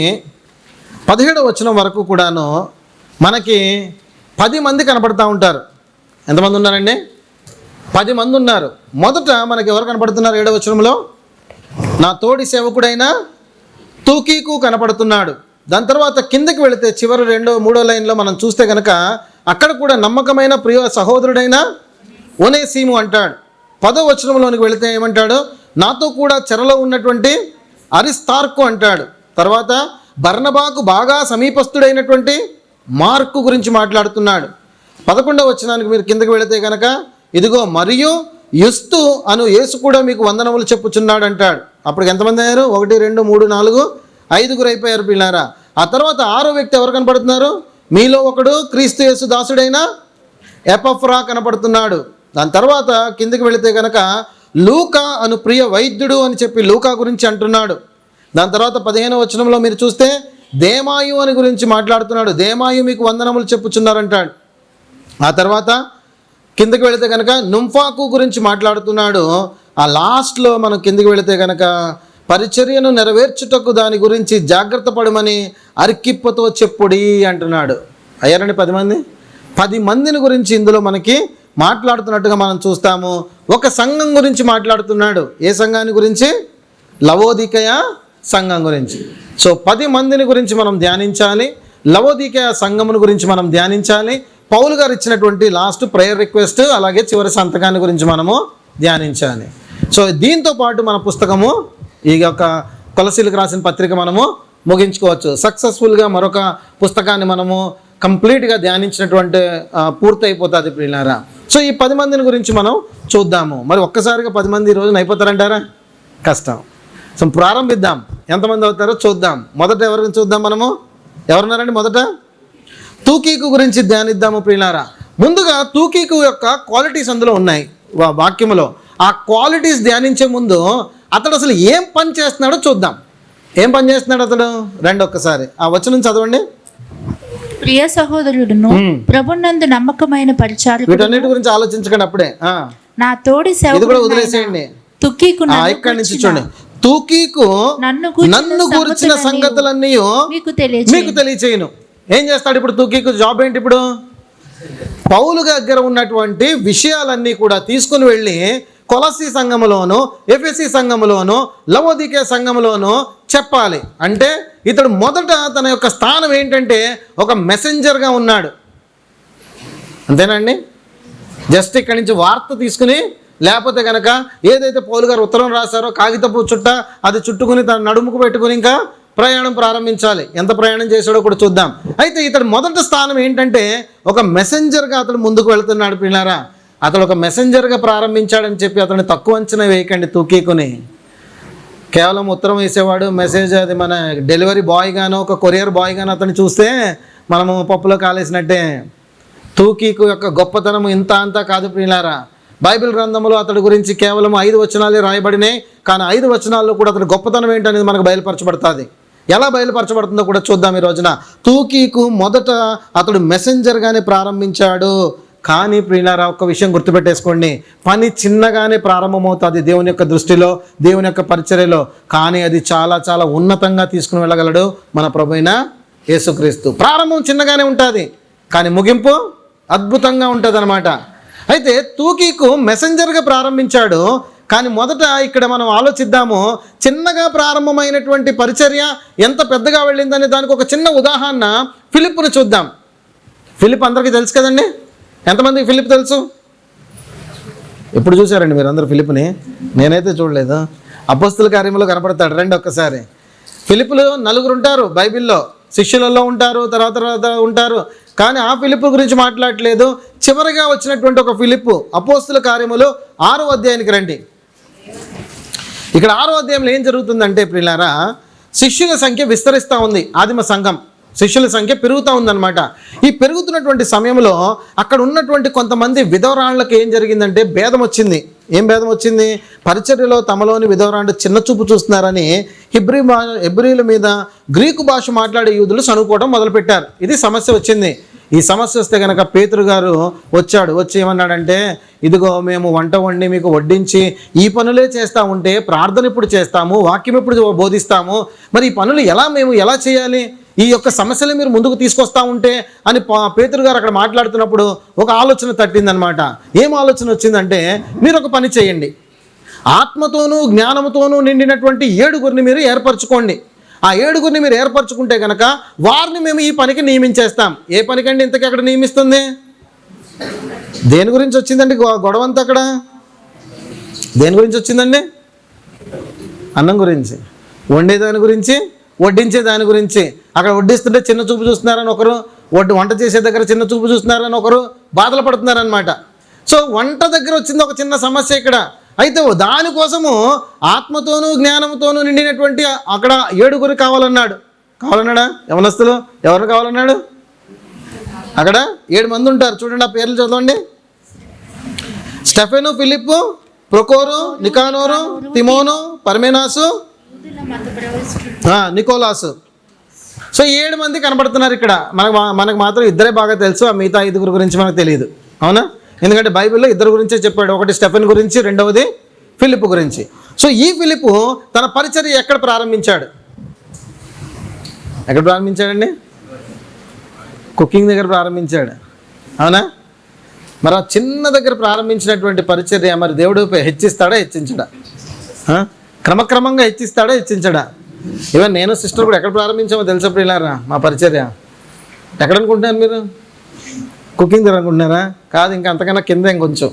Speaker 1: 17వ వచనం వరకు కూడాను మనకి 10 మంది కనపడతా ఉంటారు. ఎంతమంది ఉన్నారండి? 10 మంది ఉన్నారు. మొదట మనకి ఎవరు కనపడుతున్నారు? 7వ వచనంలో నా తోడి సేవకుడైన తూకీకు కనపడుతున్నాడు. దాని తర్వాత కిందకి వెళితే చివరి 2వ 3వ లైన్లో మనం చూస్తే కనుక అక్కడ కూడా నమ్మకమైన ప్రియ సహోదరుడైన ఒనేసీము అంటాడు. 10వ వచనంలోనికి వెళితే ఏమంటాడు? నాతో కూడా చెరలో ఉన్నటువంటి అరిస్తార్కు అంటాడు. తర్వాత బర్నబాకు బాగా సమీపస్తుడైనటువంటి మార్కు గురించి మాట్లాడుతున్నాడు. 11వ వచనానికి మీరు కిందకి వెళితే కనుక ఇదిగో మరియు యుస్తు అను యేసు కూడా మీకు వందనములు చెప్పుచున్నాడు అంటాడు. అప్పటికి ఎంతమంది అయ్యారు? 1 2 3 4 5 అయిపోయారు పిల్లారా. ఆ తర్వాత 6వ వ్యక్తి ఎవరు కనపడుతున్నారు? మీలో ఒకడు క్రీస్తు యేసు దాసుడైన ఎపఫ్రా కనపడుతున్నాడు. దాని తర్వాత కిందకి వెళితే కనుక లూకా అను ప్రియ వైద్యుడు అని చెప్పి లూకా గురించి అంటున్నాడు. దాని తర్వాత 15వ వచనంలో మీరు చూస్తే దేమాయు అని గురించి మాట్లాడుతున్నాడు. దేమాయు మీకు వందనములు చెప్పుచున్నారంటాడు. ఆ తర్వాత కిందకి వెళితే కనుక నుంఫాకు గురించి మాట్లాడుతున్నాడు. ఆ లాస్ట్లో మనం కిందకి వెళితే కనుక పరిచర్యను నెరవేర్చుటకు దాని గురించి జాగ్రత్త పడమని అరికిప్పతో చెప్పుడి అంటున్నాడు. అయ్యారండి 10 మంది. 10 మందిని గురించి ఇందులో మనకి మాట్లాడుతున్నట్టుగా మనం చూస్తాము. ఒక సంఘం గురించి మాట్లాడుతున్నాడు. ఏ సంఘాన్ని గురించి? లవోదికయ సంఘం గురించి. సో 10 మందిని గురించి మనం ధ్యానించాలి. లవోదికయ సంఘమును గురించి మనం ధ్యానించాలి. పౌలు గారు ఇచ్చినటువంటి లాస్ట్ ప్రేయర్ రిక్వెస్ట్, అలాగే చివరి సంతకాన్ని గురించి మనము ధ్యానించాలి. సో దీంతో పాటు మన పుస్తకము ఈ యొక్క కొలసీలకు రాసిన పత్రిక మనము ముగించుకోవచ్చు. సక్సెస్ఫుల్గా మరొక పుస్తకాన్ని మనము కంప్లీట్గా ధ్యానించినటువంటి పూర్తయిపోతుంది ప్రియులారా. సో ఈ 10 మందిని గురించి మనం చూద్దాము. మరి ఒక్కసారిగా 10 మంది ఈ రోజున అయిపోతారంటారా? కష్టం. సో ప్రారంభిద్దాం. ఎంతమంది అవుతారో చూద్దాం. మొదట ఎవరిని చూద్దాం? మనము ఎవరున్నారండి? మొదట తూకీకు గురించి ధ్యానిద్దాము ప్రియులారా. ముందుగా తూకీకు యొక్క క్వాలిటీస్ అందులో ఉన్నాయి వాక్యములో. ఆ క్వాలిటీస్ ధ్యానించే ముందు అతడు అసలు ఏం పని చేస్తున్నాడో చూద్దాం. ఏం పని చేస్తున్నాడు అతడు? రండి ఒక్కసారి ఆ వచనం చదవండి.
Speaker 4: ప్రియ సహోదరుడును ప్రభునందు నమ్మకమైన పరిచారకుడు.
Speaker 1: వీటన్నిటి గురించి ఆలోచించకండి అప్పుడే.
Speaker 4: నా తోడి
Speaker 1: ఇది కూడా వదిలేసేయండి.
Speaker 4: తుకీకు
Speaker 1: ఇక్కడి నుంచి చూడండి. తూకీకు నన్ను గురించిన సంగతులన్నీ మీకు తెలియచేయను. ఏం చేస్తాడు ఇప్పుడు తూకీకు? జాబ్ ఏంటి ఇప్పుడు? పౌలు దగ్గర ఉన్నటువంటి విషయాలన్నీ కూడా తీసుకుని వెళ్ళి కొలసీ సంఘములోను, ఎఫెసీ సంఘములోను, లవోదికే సంఘములోను చెప్పాలి. అంటే ఇతడు మొదట తన యొక్క స్థానం ఏంటంటే ఒక మెసెంజర్గా ఉన్నాడు. అంతేనండి. జస్ట్ ఇక్కడి నుంచి వార్త తీసుకుని, లేకపోతే కనుక ఏదైతే పౌలు గారు ఉత్తరం రాశారో కాగితపు చుట్ట అది చుట్టుకుని తన నడుముకు పెట్టుకుని ఇంకా ప్రయాణం ప్రారంభించాలి. ఎంత ప్రయాణం చేశాడో కూడా చూద్దాం. అయితే ఇతడు మొదటి స్థానం ఏంటంటే ఒక మెసెంజర్గా అతడు ముందుకు వెళుతున్నాడు పిల్లారా. అతడు ఒక మెసెంజర్గా ప్రారంభించాడని చెప్పి అతన్ని తక్కువ అంచనా వేయకండి తూకీకుని. కేవలం ఉత్తరం వేసేవాడు, మెసేజ్ అది మన డెలివరీ బాయ్ గానో ఒక కొరియర్ బాయ్ గానో అతన్ని చూస్తే మనము పప్పులో కాలేసినట్టే. తూకీకు యొక్క గొప్పతనం ఇంత అంతా కాదు ప్రియులారా. బైబిల్ గ్రంథంలో అతడి గురించి కేవలం 5 వచనాలే రాయబడినాయి. కానీ 5 వచనాల్లో కూడా అతడి గొప్పతనం ఏంటనేది మనకు బయలుపరచబడుతుంది. ఎలా బయలుపరచబడుతుందో కూడా చూద్దాం ఈ రోజున. తూకీకు మొదట అతడు మెసెంజర్గానే ప్రారంభించాడు. కానీ ప్రియులారా ఒక్క విషయం గుర్తుపెట్టేసుకోండి, పని చిన్నగానే ప్రారంభమవుతుంది దేవుని యొక్క దృష్టిలో, దేవుని యొక్క పరిచర్యలో. కానీ అది చాలా చాలా ఉన్నతంగా తీసుకుని వెళ్ళగలడు మన ప్రభువైన యేసుక్రీస్తు. ప్రారంభం చిన్నగానే ఉంటుంది, కానీ ముగింపు అద్భుతంగా ఉంటుంది అన్నమాట. అయితే తూకీకు మెసెంజర్గా ప్రారంభించాడు. కానీ మొదట ఇక్కడ మనం ఆలోచిద్దాము, చిన్నగా ప్రారంభమైనటువంటి పరిచర్య ఎంత పెద్దగా వెళ్ళిందని దానికి ఒక చిన్న ఉదాహరణ ఫిలిప్పును చూద్దాం. ఫిలిప్ అందరికీ తెలుసు కదండి. ఎంతమందికి ఫిలిప్ తెలుసు? ఎప్పుడు చూసారండి మీరు అందరూ ఫిలిప్ని? నేనైతే చూడలేదు. అపోస్తల కార్యములో కనపడతాడు. రండి ఒక్కసారి. ఫిలిపులు 4 ఉంటారు బైబిల్లో, శిష్యులలో ఉంటారు, తర్వాత ఉంటారు. కానీ ఆ ఫిలిప్పు గురించి మాట్లాడట్లేదు. చివరిగా వచ్చినటువంటి ఒక ఫిలిప్పు అపోస్తల కార్యములు 6వ అధ్యాయానికి రండి. ఇక్కడ 6వ అధ్యాయంలో ఏం జరుగుతుందంటే ప్రియులారా, శిష్యుల సంఖ్య విస్తరిస్తూ ఉంది. ఆదిమ సంఘం శిష్యుల సంఖ్య పెరుగుతూ ఉందన్నమాట. ఈ పెరుగుతున్నటువంటి సమయంలో అక్కడ ఉన్నటువంటి కొంతమంది విధవరాళ్ళకి ఏం జరిగిందంటే భేదం వచ్చింది. ఏం భేదం వచ్చింది? పరిచర్యలో తమలోని విధవరాండు చిన్న చూపు చూస్తున్నారని హెబ్రీల మీద గ్రీకు భాష మాట్లాడే యూదులు సనుకోవడం మొదలుపెట్టారు. ఇది సమస్య వచ్చింది. ఈ సమస్య వస్తే కనుక పేతురు గారు వచ్చి ఏమన్నాడంటే, ఇదిగో మేము వంట వండి మీకు వడ్డించి ఈ పనులే చేస్తూ ఉంటే ప్రార్థన ఇప్పుడు చేస్తాము, వాక్యం ఇప్పుడు బోధిస్తాము, మరి ఈ పనులు మేము ఎలా చేయాలి? ఈ యొక్క సమస్యలు మీరు ముందుకు తీసుకొస్తా ఉంటే అని పేతురు గారు అక్కడ మాట్లాడుతున్నప్పుడు ఒక ఆలోచన తట్టిందనమాట. ఏం ఆలోచన వచ్చిందంటే, మీరు ఒక పని చేయండి, ఆత్మతోనూ జ్ఞానంతోనూ నిండినటువంటి 7 మీరు ఏర్పరచుకోండి. ఆ 7 మీరు ఏర్పరచుకుంటే కనుక వారిని మేము ఈ పనికి నియమించేస్తాం. ఏ పనికండి ఇంతకీ అక్కడ నియమిస్తుంది? దేని గురించి వచ్చిందండి గొడవంతా అక్కడ? దేని గురించి వచ్చిందండి? అన్నం గురించి, వండేదాని గురించి, వడ్డించే దాని గురించి. అక్కడ వడ్డిస్తుంటే చిన్న చూపు చూస్తున్నారని ఒకరు, వంట చేసే దగ్గర చిన్న చూపు చూస్తున్నారని ఒకరు బాధలు పడుతున్నారనమాట. సో వంట దగ్గర వచ్చింది ఒక చిన్న సమస్య ఇక్కడ. అయితే దానికోసము ఆత్మతోనూ జ్ఞానంతోనూ నిండినటువంటి అక్కడ 7 కావాలన్నాడా? యవనస్తులు ఎవరు కావాలన్నాడు? అక్కడ 7 మంది ఉంటారు. చూడండి, ఆ పేర్లు చదవండి. స్టెఫెను, ఫిలిప్పు, ప్రొకోరు, నికానోరు, తిమోను, పర్మెనాసు, నికోలాసు. సో 7 మంది కనబడుతున్నారు ఇక్కడ. మనకు మాత్రం 2 బాగా తెలుసు, ఆ మిగతా 5 గురించి మనకు తెలియదు. అవునా? ఎందుకంటే బైబిల్లో 2 గురించే చెప్పాడు. ఒకటి స్టెఫెన్ గురించి, రెండవది ఫిలిప్పు గురించి. సో ఈ ఫిలిప్పు తన పరిచర్య ఎక్కడ ప్రారంభించాడు? ఎక్కడ ప్రారంభించాడండి? కుకింగ్ దగ్గర ప్రారంభించాడు. అవునా? మరి ఆ చిన్న దగ్గర ప్రారంభించినటువంటి పరిచర్య మరి దేవుడు హెచ్చిస్తాడా, హెచ్చించడా? క్రమక్రమంగా హెచ్చిస్తాడా, హెచ్చించడా? ఈవెన్ నేను సిస్టర్ కూడా ఎక్కడ ప్రారంభించామో తెలుసప్పుడు ఇలారా మా పరిచర్య. ఎక్కడ అనుకుంటున్నారు మీరు? కుకింగ్ దగ్గర అనుకుంటున్నారా? కాదు, ఇంకా అంతకన్నా కింద ఇంకొంచెం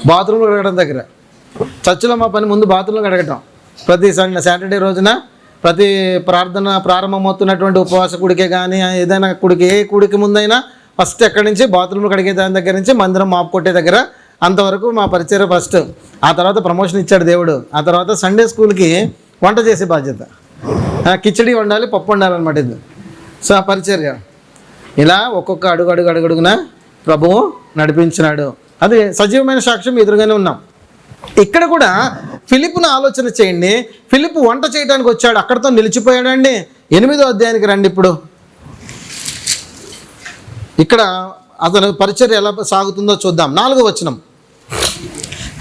Speaker 1: బాత్రూమ్లో కడగడం దగ్గర. చర్చిలో మా పని ముందు బాత్రూంలో కడగటం. ప్రతి సాటర్డే రోజున ప్రతి ప్రార్థన ప్రారంభమవుతున్నటువంటి ఉపవాస కుడికే కానీ ఏదైనా కుడికి, ఏ కుడికి ముందైనా ఫస్ట్ ఎక్కడి నుంచి బాత్రూమ్లో కడిగే దాని దగ్గర నుంచి మందిరం మాపు కొట్టే దగ్గర అంతవరకు మా పరిచర్య ఫస్ట్. ఆ తర్వాత ప్రమోషన్ ఇచ్చాడు దేవుడు. ఆ తర్వాత సండే స్కూల్కి వంట చేసే బాధ్యత, కిచడీ వండాలి, పప్పు వండాలన్నమాట ఇది. సో ఆ పరిచర్య ఇలా ఒక్కొక్క అడుగున ప్రభువు నడిపించినాడు. అది సజీవమైన సాక్ష్యం ఎదురుగానే ఉన్నాం. ఇక్కడ కూడా ఫిలిప్పును ఆలోచన చేయండి. ఫిలిప్పు వంట చేయడానికి వచ్చాడు, అక్కడితో నిలిచిపోయాడండి. 8వ అధ్యాయానికి రండి. ఇప్పుడు ఇక్కడ అతను పరిచర్య ఎలా సాగుతుందో చూద్దాం. 4వ వచనం.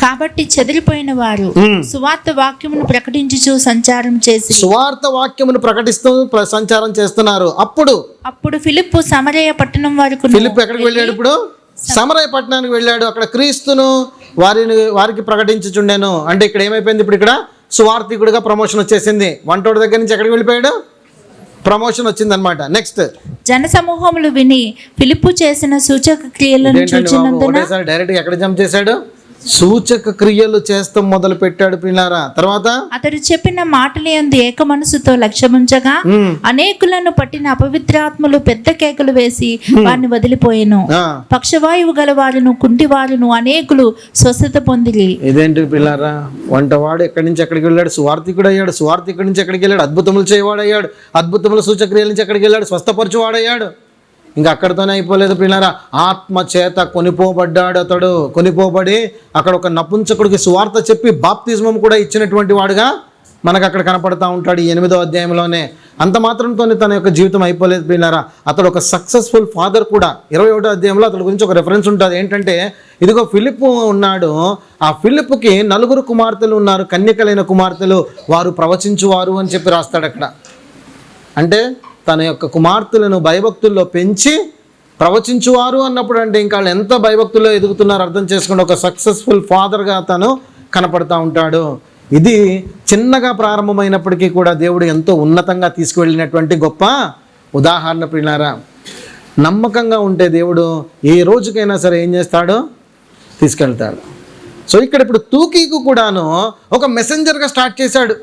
Speaker 4: కాబట్టి చెదిరిపోయిన వారు సువార్త వాక్యమును ప్రకటించుచు సంచారం చేసి,
Speaker 1: సువార్త వాక్యమును ప్రకటిస్తూ సంచారం చేస్తున్నారు. అప్పుడు
Speaker 4: ఫిలిప్పు సమరయ పట్టణం వరకు.
Speaker 1: ఫిలిప్పు ఎక్కడికి వెళ్ళాడు? ఇప్పుడు సమరయ పట్టణానికి వెళ్ళాడు. అక్కడ క్రీస్తును వారికి ప్రకటించుచుండెను. అంటే ఇక్కడ ఏమైపోయింది? ఇప్పుడు ఇక్కడ సువార్థికుడిగా ప్రమోషన్ వచ్చేసింది. వంటోడి దగ్గర నుంచి ఎక్కడికి వెళ్ళిపోయాడు? ప్రమోషన్ వచ్చిందనమాట. నెక్స్ట్,
Speaker 4: జన సమూహములు విని ఫిలిప్పు చేసిన సూచక క్రియలను చూచినందున
Speaker 1: డైరెక్ట్ ఎక్కడ జంప్ చేశాడు? సూచక క్రియలు చేస్తాం మొదలు పెట్టాడు పిల్లారా. తర్వాత
Speaker 4: అతడు చెప్పిన మాటలందు ఏక మనసుతో లక్ష్యముంచగా అనేకులను పట్టిన అపవిత్రాత్మలు పెద్ద కేకలు వేసి వారిని వదిలిపోయాను. పక్షవాయువు గలవారును కుంటివారును అనేకులు స్వస్థత పొందిరి.
Speaker 1: ఇదేంటి పిల్లారా? వంటవాడు ఎక్కడి నుంచి ఎక్కడికి వెళ్ళాడు? సువార్థికుడు అయ్యాడు. సువార్థికుడి నుంచి ఎక్కడికి వెళ్ళాడు? అద్భుతములు చేయవాడయ్యాడు. అద్భుతముల సూచక్రియల నుంచి ఎక్కడికి వెళ్ళాడు? స్వస్థపరచువాడయ్యాడు. ఇంకా అక్కడితోనే అయిపోలేదు పిల్లారా. ఆత్మ చేత కొనిపోబడ్డాడు. అతడు కొనిపోబడి అక్కడ ఒక నపుంసకుడికి సువార్త చెప్పి బాప్తిజమం కూడా ఇచ్చినటువంటి వాడుగా మనకు అక్కడ కనపడతా ఉంటాడు ఈ 8వ అధ్యాయంలోనే. అంత మాత్రంతోనే తన యొక్క జీవితం అయిపోలేదు పిల్లారా. అతడు ఒక సక్సెస్ఫుల్ ఫాదర్ కూడా. 21వ అధ్యాయంలో అతడి గురించి ఒక రెఫరెన్స్ ఉంటుంది. ఏంటంటే, ఇదిగో ఫిలిప్పు ఉన్నాడు. ఆ ఫిలిప్పుకి 4 కుమార్తెలు ఉన్నారు, కన్యకలైన కుమార్తెలు. వారు ప్రవచించువారు అని చెప్పి రాస్తాడు అక్కడ. అంటే తన యొక్క కుమార్తెలను భయభక్తుల్లో పెంచి ప్రవచించువారు అన్నప్పుడు అంటే ఇంకా వాళ్ళు ఎంత భయభక్తుల్లో ఎదుగుతున్నారు అర్థం చేసుకుంటే ఒక సక్సెస్ఫుల్ ఫాదర్గా తను కనపడతా ఉంటాడు. ఇది చిన్నగా ప్రారంభమైనప్పటికీ కూడా దేవుడు ఎంతో ఉన్నతంగా తీసుకువెళ్ళినటువంటి గొప్ప ఉదాహరణ పిల్లారా. నమ్మకంగా ఉంటే దేవుడు ఏ రోజుకైనా సరే ఏం చేస్తాడో తీసుకెళ్తాడు. సో ఇక్కడ ఇప్పుడు తూకీకు కూడాను ఒక మెసెంజర్గా స్టార్ట్ చేశాడు.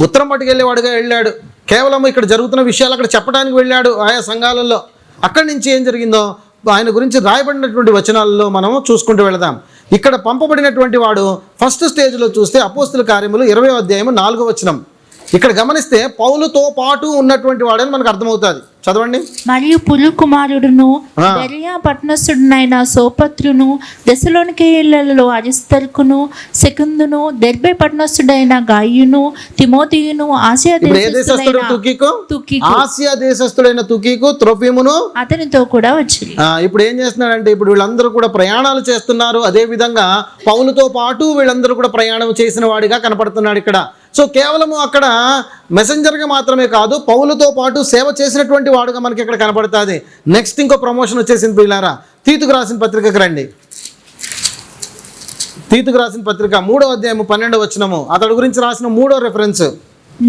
Speaker 1: ఉత్తరం పట్టుకెళ్ళేవాడుగా వెళ్ళాడు. కేవలం ఇక్కడ జరుగుతున్న విషయాలు అక్కడ చెప్పడానికి వెళ్ళాడు ఆయా సంఘాలలో. అక్కడి నుంచి ఏం జరిగిందో ఆయన గురించి రాయబడినటువంటి వచనాలలో మనం చూసుకుంటూ వెళదాం. ఇక్కడ పంపబడినటువంటి వాడు ఫస్ట్ స్టేజ్లో చూస్తే అపోస్తుల కార్యములు 20వ అధ్యాయము 4వ వచనం. ఇక్కడ గమనిస్తే పౌలుతో పాటు ఉన్నటువంటి వాడని మనకు అర్థమవుతుంది. చదవండి.
Speaker 4: మరియు పులు కుమారుడును బెరియా పట్టణస్థుడునైన సోపత్రును దెసలోనికేయులలో అరిస్తర్కును సెకుందును దెర్బే పట్టణస్థుడైన గాయును తిమోతియును ఆసియా దేశస్థుడైన
Speaker 1: ఆసియా దేశస్థుడైన తుకీకు త్రోఫిమును
Speaker 4: అతనితో కూడా వచ్చి
Speaker 1: ఇప్పుడు ఏం చేస్తున్నాడంటే ఇప్పుడు వీళ్ళందరూ కూడా ప్రయాణాలు చేస్తున్నారు. అదే విధంగా పౌలుతో పాటు వీళ్ళందరూ కూడా ప్రయాణం చేసిన వాడిగా కనపడుతున్నాడు ఇక్కడ. సో కేవలము అక్కడ మెసెంజర్గా మాత్రమే కాదు, పౌలుతో పాటు సేవ చేసినటువంటి వాడుగా మనకి ఇక్కడ కనపడుతుంది. నెక్స్ట్ ఇంకో ప్రమోషన్ వచ్చేసింది పిల్లారా. తీతుకు రాసిన పత్రికకు రండి. తీతుకు రాసిన పత్రిక 3వ అధ్యాయం 12వ వచనము అతడి గురించి రాసిన 3వ రెఫరెన్స్.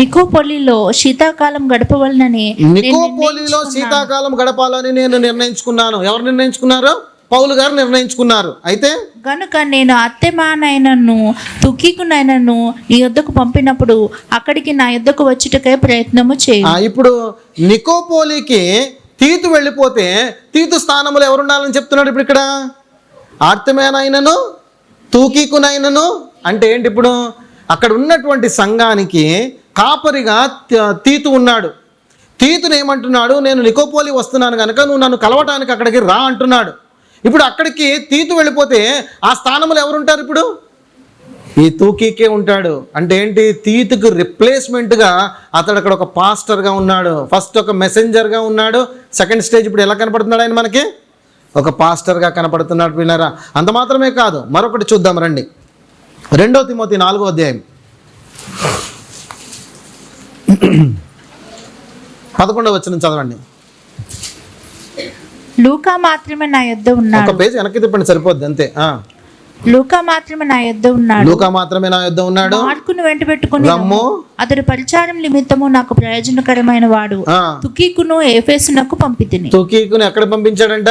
Speaker 4: నికోపోలిలో శీతాకాలం గడపవలనని
Speaker 1: నికోపోలిలో శీతాకాలం గడపాలని నేను నిర్ణయించుకున్నాను. ఎవరు నిర్ణయించుకున్నారు? పౌలు గారు నిర్ణయించుకున్నారు. అయితే
Speaker 4: కనుక నేను అత్తెమానైనను తుకీకునైనను నీ యొద్దకు పంపినప్పుడు అక్కడికి నా యొద్దకు వచ్చుటకై ప్రయత్నము చేయి.
Speaker 1: ఇప్పుడు నికోపోలికి తీతు వెళ్ళిపోతే తీతు స్థానంలో ఎవరు ఉండాలని చెప్తున్నాడు ఇప్పుడు ఇక్కడ? అత్తెమానైనను తుకీకునైనను అంటే ఏంటి? ఇప్పుడు అక్కడ ఉన్నటువంటి సంఘానికి కాపరిగా తీతు ఉన్నాడు. తీతును ఏమంటున్నాడు? నేను నికోపోలి వస్తున్నాను కనుక నువ్వు నన్ను కలవటానికి అక్కడికి రా అంటున్నాడు. ఇప్పుడు అక్కడికి తీతు వెళ్ళిపోతే ఆ స్థానంలో ఎవరుంటారు? ఇప్పుడు ఈ తూకీకే ఉంటాడు. అంటే ఏంటి? తీతుకు రిప్లేస్మెంట్గా అతడు అక్కడ ఒక పాస్టర్గా ఉన్నాడు. ఫస్ట్ ఒక మెసెంజర్గా ఉన్నాడు. సెకండ్ స్టేజ్ ఇప్పుడు ఎలా కనపడుతున్నాడు ఆయన మనకి? ఒక పాస్టర్గా కనపడుతున్నాడు. విన్నారా? అంత మాత్రమే కాదు, మరొకటి చూద్దాం రండి. 2 తిమోతి 4వ అధ్యాయం 11వ వచనం చదవండి.
Speaker 4: లూకా మాత్రమే నా యొద్ద ఉన్నాడు.
Speaker 1: ఒక పేజ్ వెనక్కి తిప్పండి సరిపోద్ది అంతే.
Speaker 4: లూకా మాత్రమే నా యొద్ద ఉన్నాడు.
Speaker 1: లూకా మాత్రమే నా యొద్ద ఉన్నాడు.
Speaker 4: మార్కును వెంట పెట్టుకుని అతడు పరిచారం నిమిత్తము నాకు ప్రయోజనకరమైన వాడు. తుకీకును ఎఫెసునకు పంపితిని.
Speaker 1: తుకీకును ఎక్కడ పంపించాడంట?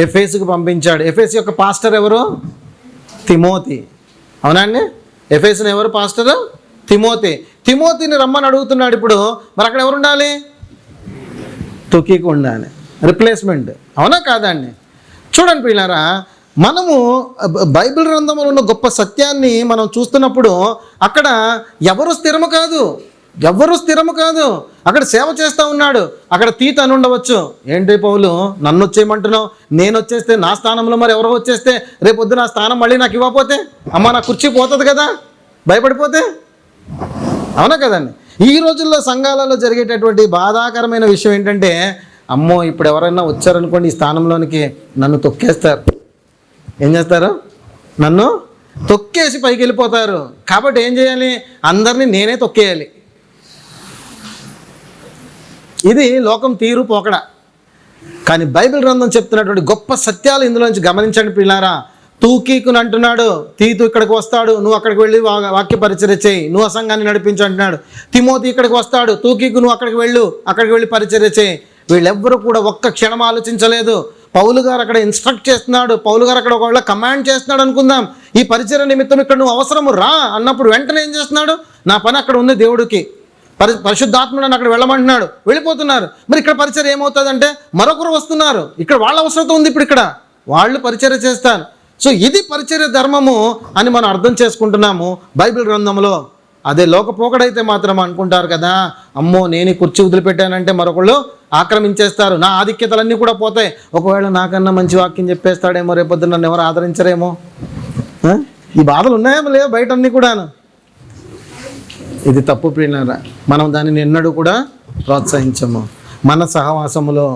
Speaker 1: ఎఫెసుకు పంపించాడు. ఎఫెసు యొక్క పాస్టర్ ఎవరు? తిమోతి. అవునండి. ఎఫెసును ఎవరు పాస్టర్? తిమోతి. తిమోతిని రమ్మని అడుగుతున్నాడు. ఇప్పుడు మరి అక్కడ ఎవరు ఉండాలి? తుకీకు ఉండాలి. రిప్లేస్మెంట్. అవునా కాదండి? చూడండి పిల్లారా, మనము బైబిల్ గ్రంథంలో ఉన్న గొప్ప సత్యాన్ని మనం చూస్తున్నప్పుడు అక్కడ ఎవరు స్థిరము కాదు, అక్కడ సేవ చేస్తూ ఉన్నాడు. అక్కడ తీత అని ఉండవచ్చు. ఏంటి పౌలు నన్ను వచ్చేయమంటున్నావు? నేను వచ్చేస్తే నా స్థానంలో మరి ఎవరో వచ్చేస్తే రేపొద్దు నా స్థానం మళ్ళీ నాకు ఇవ్వకపోతే అమ్మ నా కుర్చీ పోతుంది కదా, భయపడిపోతే. అవునా కదండి? ఈ రోజుల్లో సంఘాలలో జరిగేటటువంటి బాధాకరమైన విషయం ఏంటంటే, అమ్మో ఇప్పుడు ఎవరైనా వచ్చారనుకోండి ఈ స్థానంలోనికి నన్ను తొక్కేస్తారు. ఏం చేస్తారు? నన్ను తొక్కేసి పైకి వెళ్ళిపోతారు. కాబట్టి ఏం చేయాలి? అందరినీ నేనే తొక్కేయాలి. ఇది లోకం తీరు పోకడ. కానీ బైబిల్ గ్రంథం చెప్తున్నటువంటి గొప్ప సత్యాలు ఇందులోంచి గమనించండి పిల్లారా. తూకీకుని అంటున్నాడు, తీతు ఇక్కడికి వస్తాడు, నువ్వు అక్కడికి వెళ్ళి వాక్య పరిచర్య చేయి, నువ్వు ఆ సంఘాన్ని నడిపించు అంటున్నాడు. తిమోతి ఇక్కడికి వస్తాడు, తూకీకు నువ్వు అక్కడికి వెళ్ళి పరిచర్య చేయి. వీళ్ళెవ్వరూ కూడా ఒక్క క్షణం ఆలోచించలేదు. పౌలు గారు అక్కడ ఇన్స్ట్రక్ట్ చేస్తున్నాడు, పౌలు గారు అక్కడ ఒకవేళ కమాండ్ చేస్తున్నాడు అనుకుందాం, ఈ పరిచర్య నిమిత్తం ఇక్కడ నువ్వు అవసరము రా అన్నప్పుడు వెంటనే ఏం చేస్తున్నాడు? నా పని అక్కడ ఉంది, దేవుడికి పరిశుద్ధాత్ముడు అక్కడ వెళ్ళమంటున్నాడు, వెళ్ళిపోతున్నారు. మరి ఇక్కడ పరిచర్య ఏమవుతుందంటే మరొకరు వస్తున్నారు, ఇక్కడ వాళ్ళ అవసరత ఉంది, ఇప్పుడు ఇక్కడ వాళ్ళు పరిచర్య చేస్తారు. సో ఇది పరిచర్య ధర్మము అని మనం అర్థం చేసుకుంటున్నాము బైబిల్ గ్రంథంలో. అదే లోకపోకడైతే మాత్రం అనుకుంటారు కదా, అమ్మో నేను కుర్చీ వదిలిపెట్టానంటే మరొకళ్ళు ఆక్రమించేస్తారు, నా ఆధిక్యతలన్నీ కూడా పోతాయి, ఒకవేళ నాకన్నా మంచి వాక్యం చెప్పేస్తాడేమో, రేపొద్దు నన్ను ఎవరు ఆదరించరేమో. ఈ బాధలు ఉన్నాయేమో లేవు బయట అన్నీ కూడాను. ఇది తప్పు ప్రియులారా, మనం దానిని ఎన్నడూ కూడా ప్రోత్సహించము. మన సహవాసములో